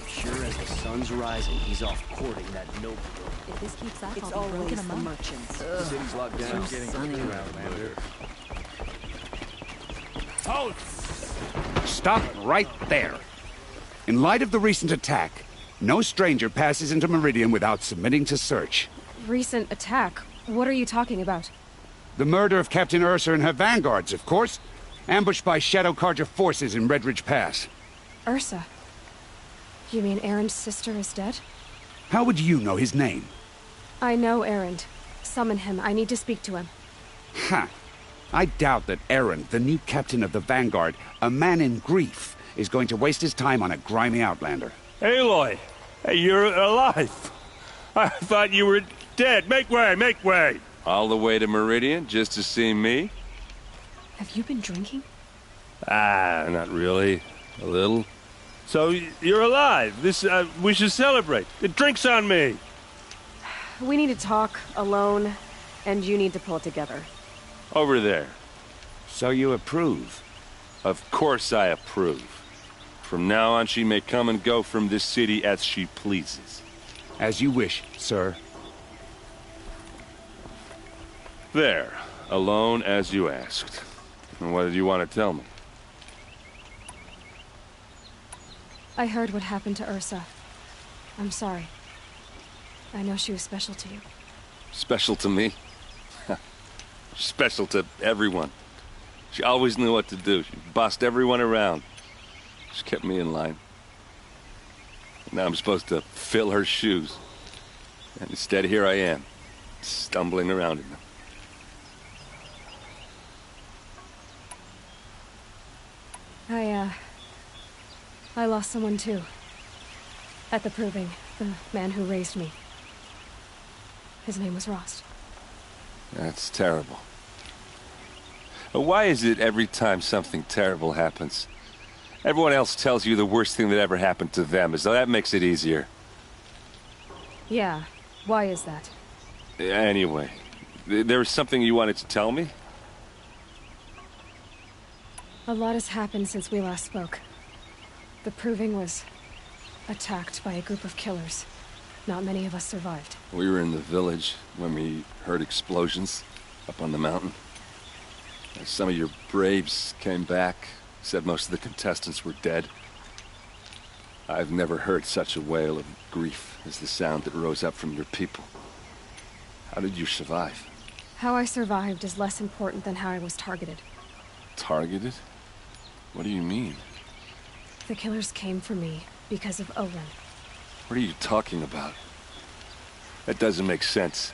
Sure as the sun's rising, he's off courting that noble girl. If this keeps up, It's I'll be breaking always them the up. merchants. Ugh. City's locked down. So sunny. Halt! Stop right there. In light of the recent attack, no stranger passes into Meridian without submitting to search. Recent attack? What are you talking about? The murder of Captain Ursa and her vanguards, of course. Ambushed by Shadow Carja forces in Redridge Pass. Ursa? You mean Erend's sister is dead? How would you know his name? I know Erend. Summon him. I need to speak to him. Ha! I doubt that Erend, the new captain of the Vanguard, a man in grief, is going to waste his time on a grimy outlander. Aloy! Hey, you're alive! I thought you were dead. Make way, make way! All the way to Meridian just to see me? Have you been drinking? Not really. A little. So, you're alive. We should celebrate. The drink's on me. we need to talk alone, and you need to pull it together. Over there. So you approve? Of course I approve. From now on, she may come and go from this city as she pleases. As you wish, sir. There. Alone as you asked. And what did you want to tell me? I heard what happened to Ursa. I'm sorry. I know she was special to you. Special to me? Special to everyone. She always knew what to do. She bossed everyone around. She kept me in line. Now I'm supposed to fill her shoes. And instead, here I am, stumbling around in them. I lost someone too. At the Proving, the man who raised me. His name was Rost. That's terrible. Why is it every time something terrible happens, everyone else tells you the worst thing that ever happened to them, as though that makes it easier? Yeah, why is that? Anyway, there was something you wanted to tell me? A lot has happened since we last spoke. The Proving was attacked by a group of killers. Not many of us survived. We were in the village when we heard explosions up on the mountain. Some of your braves came back, said most of the contestants were dead. I've never heard such a wail of grief as the sound that rose up from your people. How did you survive? How I survived is less important than how I was targeted. Targeted? What do you mean? The killers came for me because of Olin. What are you talking about? That doesn't make sense.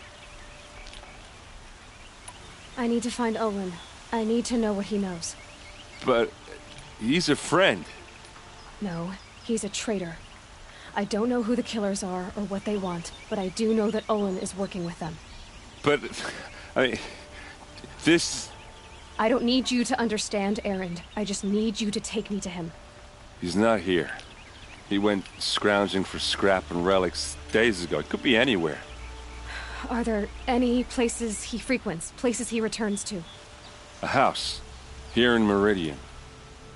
I need to find Olin. I need to know what he knows. But he's a friend. No, he's a traitor. I don't know who the killers are or what they want, but I do know that Olin is working with them. But, I mean, this... I don't need you to understand Erend. I just need you to take me to him. He's not here. He went scrounging for scrap and relics days ago. It could be anywhere. Are there any places he frequents? Places he returns to? A house. Here in Meridian.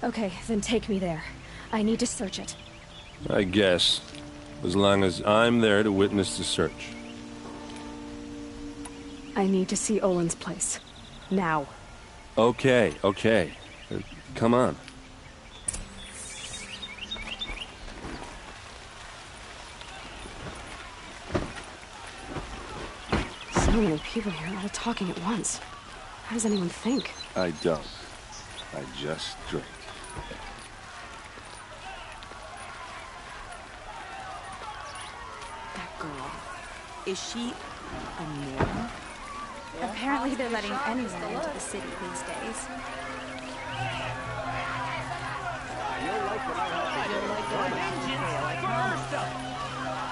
Okay, then take me there. I need to search it. I guess. As long as I'm there to witness the search. I need to see Olin's place. Now. Okay. Come on. So many people here, all talking at once. How does anyone think? I don't. I just drink. That girl. Is she a Nora? Apparently they're letting anyone into the city these days.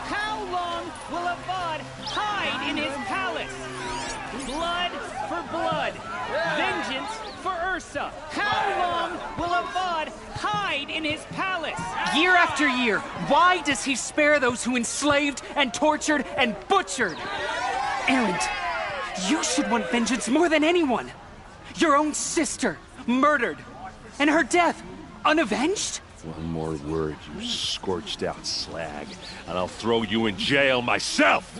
How long will Avad hide in his palace? Blood for blood. Vengeance for Ursa. How long will Avad hide in his palace? Year after year, why does he spare those who enslaved and tortured and butchered? Erend, you should want vengeance more than anyone. Your own sister, murdered. And her death, unavenged? One more word, you scorched out slag, and I'll throw you in jail myself!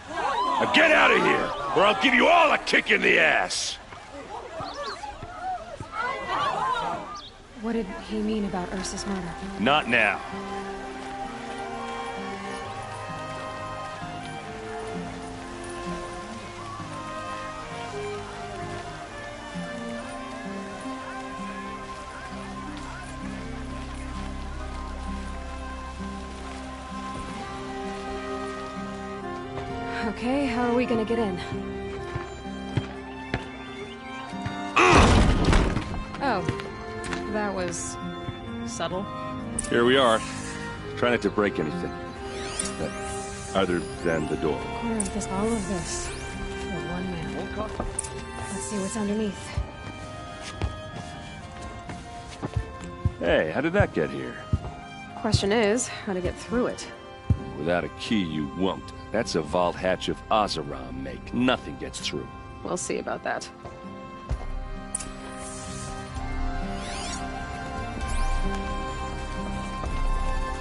Now get out of here, or I'll give you all a kick in the ass! What did he mean about Ursa's murder? Not now. Okay, how are we gonna get in? Oh, that was subtle. Here we are. Try not to break anything. Other than the door. Corner of this, all of this, for one man. Let's see what's underneath. Hey, how did that get here? Question is, how to get through it. Without a key, you won't. That's a vault hatch of Oseram make. Nothing gets through. We'll see about that.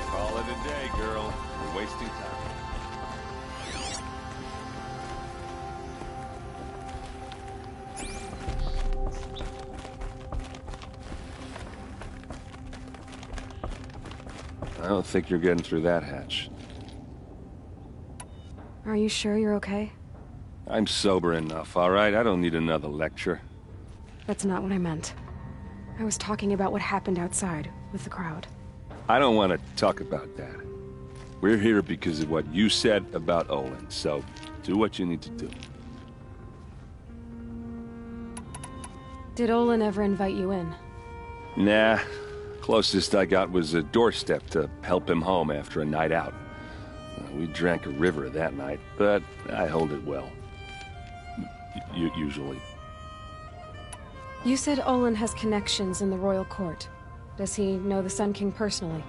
Call it a day, girl. We're wasting time. I don't think you're getting through that hatch. Are you sure you're okay? I'm sober enough, all right? I don't need another lecture. That's not what I meant. I was talking about what happened outside, with the crowd. I don't want to talk about that. We're here because of what you said about Olin, so do what you need to do. Did Olin ever invite you in? Nah. Closest I got was a doorstep to help him home after a night out. We drank a river that night, but I hold it well. Usually. You said Olin has connections in the royal court. Does he know the Sun King personally?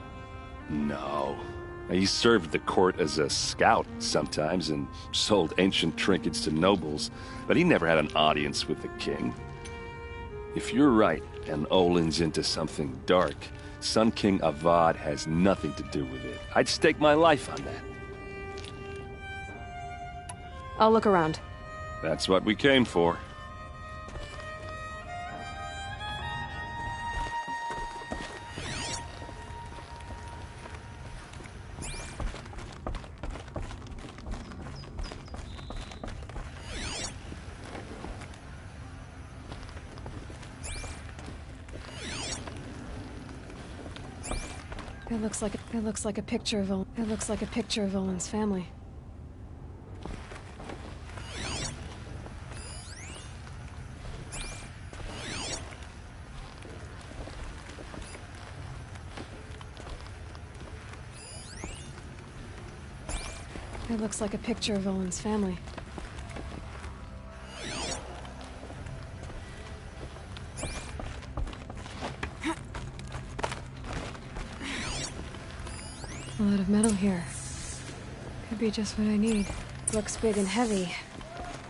No. He served the court as a scout sometimes and sold ancient trinkets to nobles, but he never had an audience with the king. If you're right, and Olin's into something dark, Sun King Avad has nothing to do with it. I'd stake my life on that. I'll look around. That's what we came for. It looks like a picture of Olin's family. It looks like a picture of Olin's family. A lot of metal here. Could be just what I need. Looks big and heavy.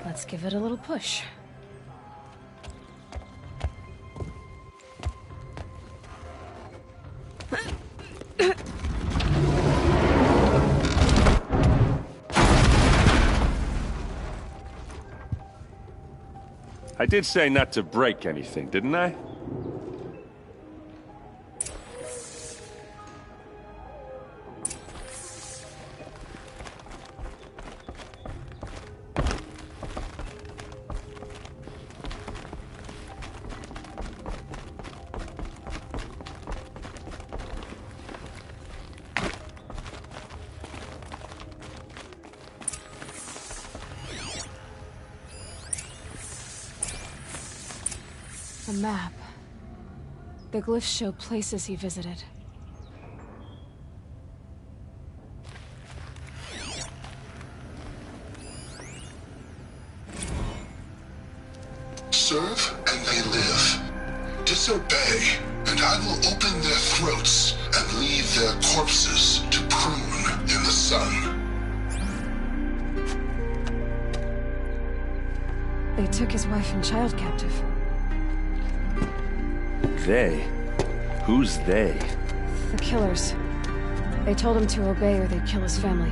Let's give it a little push. I did say not to break anything, didn't I? A map. The glyphs show places he visited. Serve and they live. Disobey, and I will open their throats and leave their corpses to prune in the sun. They took his wife and child captive. They? Who's they? The killers. They told him to obey or they'd kill his family.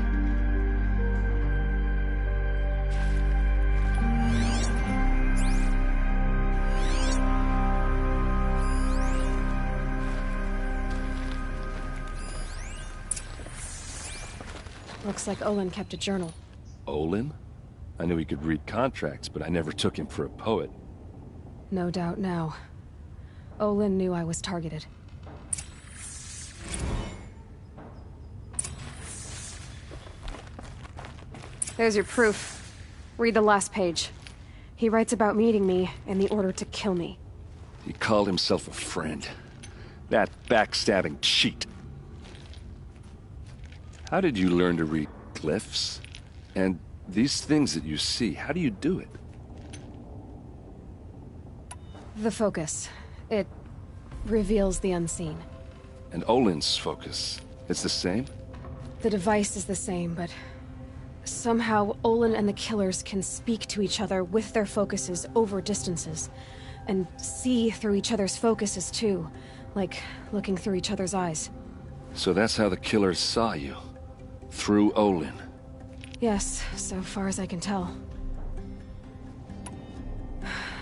Looks like Olin kept a journal. Olin? I knew he could read contracts, but I never took him for a poet. No doubt now. Olin knew I was targeted. There's your proof. Read the last page. He writes about meeting me and the order to kill me. He called himself a friend. That backstabbing cheat. How did you learn to read glyphs? And these things that you see, how do you do it? The focus. It reveals the unseen. And Olin's focus, it's the same? The device is the same, but Somehow, Olin and the killers can speak to each other with their focuses over distances. And see through each other's focuses, too. Like looking through each other's eyes. So that's how the killers saw you? Through Olin? Yes, so far as I can tell.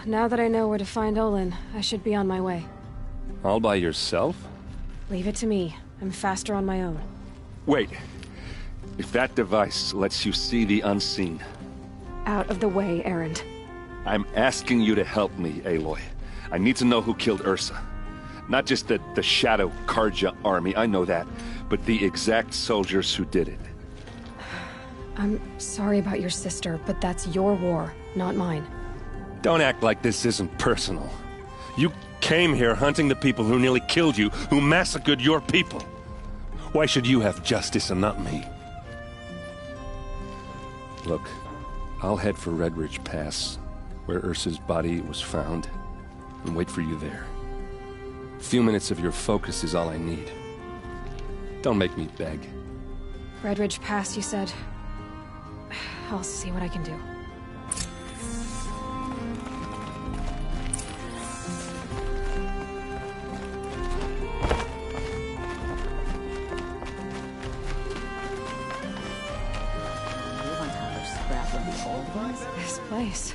Now that I know where to find Olin, I should be on my way. All by yourself? Leave it to me. I'm faster on my own. Wait. If that device lets you see the unseen... Out of the way, Erend. I'm asking you to help me, Aloy. I need to know who killed Ursa. Not just the Shadow Carja army, I know that, but the exact soldiers who did it. I'm sorry about your sister, but that's your war, not mine. Don't act like this isn't personal. You came here hunting the people who nearly killed you, who massacred your people. Why should you have justice and not me? Look, I'll head for Red Ridge Pass, where Ursa's body was found, and wait for you there. A few minutes of your focus is all I need. Don't make me beg. Red Ridge Pass, you said? I'll see what I can do. This place.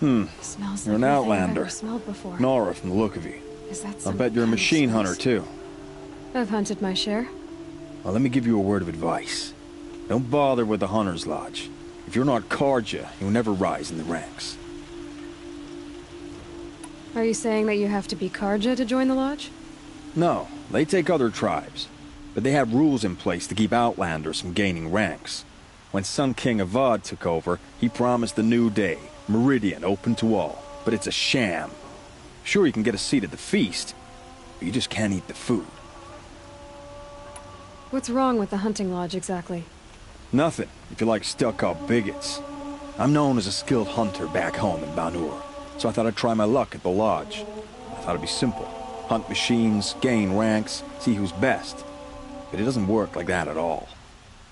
Smells You're like an nothing I've outlander. ever smelled before. Nora from the look of you. Is that I some bet you're a kind of machine spice? hunter, too. I've hunted my share. Well, let me give you a word of advice. Don't bother with the Hunter's Lodge. If you're not Carja, you'll never rise in the ranks. Are you saying that you have to be Carja to join the lodge? No, they take other tribes. But they have rules in place to keep outlanders from gaining ranks. When Sun King Avad took over, he promised a new day, Meridian open to all. But it's a sham. Sure, you can get a seat at the feast, but you just can't eat the food. What's wrong with the hunting lodge, exactly? Nothing, if you like stuck-up bigots. I'm known as a skilled hunter back home in Banur, so I thought I'd try my luck at the lodge. I thought it'd be simple. Hunt machines, gain ranks, see who's best. But it doesn't work like that at all.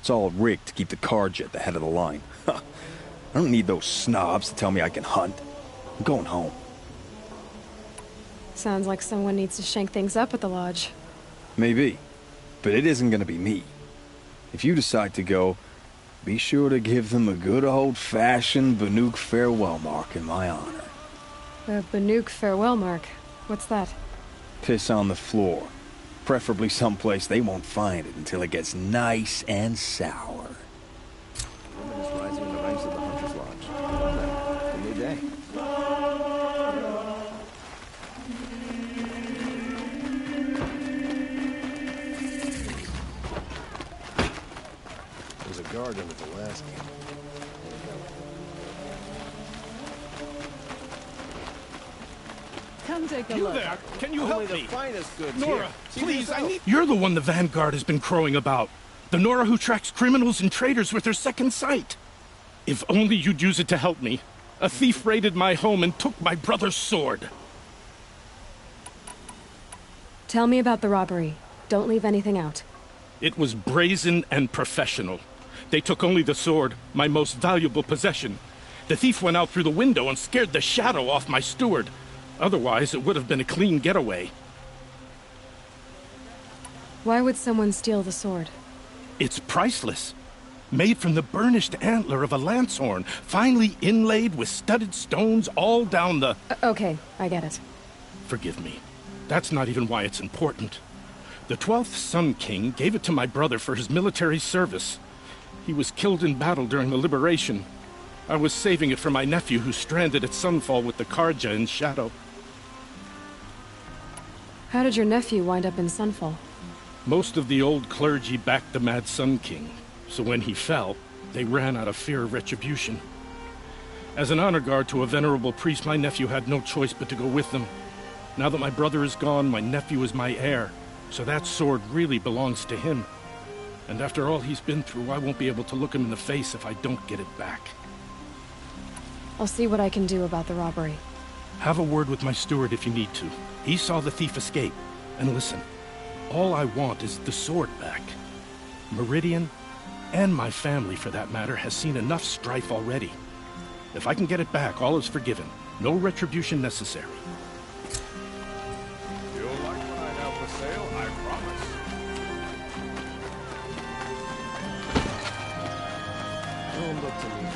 It's all rigged to keep the Carja at the head of the line. I don't need those snobs to tell me I can hunt. I'm going home. Sounds like someone needs to shake things up at the lodge. Maybe, but it isn't gonna be me. If you decide to go, be sure to give them a good old-fashioned Banuk farewell mark in my honor. A Banuk farewell mark? What's that? Piss on the floor. Preferably someplace they won't find it until it gets nice and sour. Woman is rising in the ranks of the Hunter's Lodge. A new day. There's a guard under the last gate. Come take a You look. there? Can you help me? goods Nora, here. See please, yourself. I need... You're the one the Vanguard has been crowing about. The Nora who tracks criminals and traitors with her second sight. If only you'd use it to help me. A thief raided my home and took my brother's sword. Tell me about the robbery. Don't leave anything out. It was brazen and professional. They took only the sword, my most valuable possession. The thief went out through the window and scared the shadow off my steward. Otherwise, it would have been a clean getaway. Why would someone steal the sword? It's priceless. Made from the burnished antler of a lancehorn, finely inlaid with studded stones all down the... Okay, I get it. Forgive me. That's not even why it's important. The 12th Sun King gave it to my brother for his military service. He was killed in battle during the liberation. I was saving it for my nephew who's stranded at Sunfall with the Carja in Shadow. How did your nephew wind up in Sunfall? Most of the old clergy backed the Mad Sun King, so when he fell, they ran out of fear of retribution. As an honor guard to a venerable priest, my nephew had no choice but to go with them. Now that my brother is gone, my nephew is my heir, so that sword really belongs to him. And after all he's been through, I won't be able to look him in the face if I don't get it back. I'll see what I can do about the robbery. Have a word with my steward if you need to. He saw the thief escape. And listen, all I want is the sword back. Meridian, and my family for that matter, has seen enough strife already. If I can get it back, all is forgiven. No retribution necessary. You'll like what I have for sale, I promise. Don't look to me.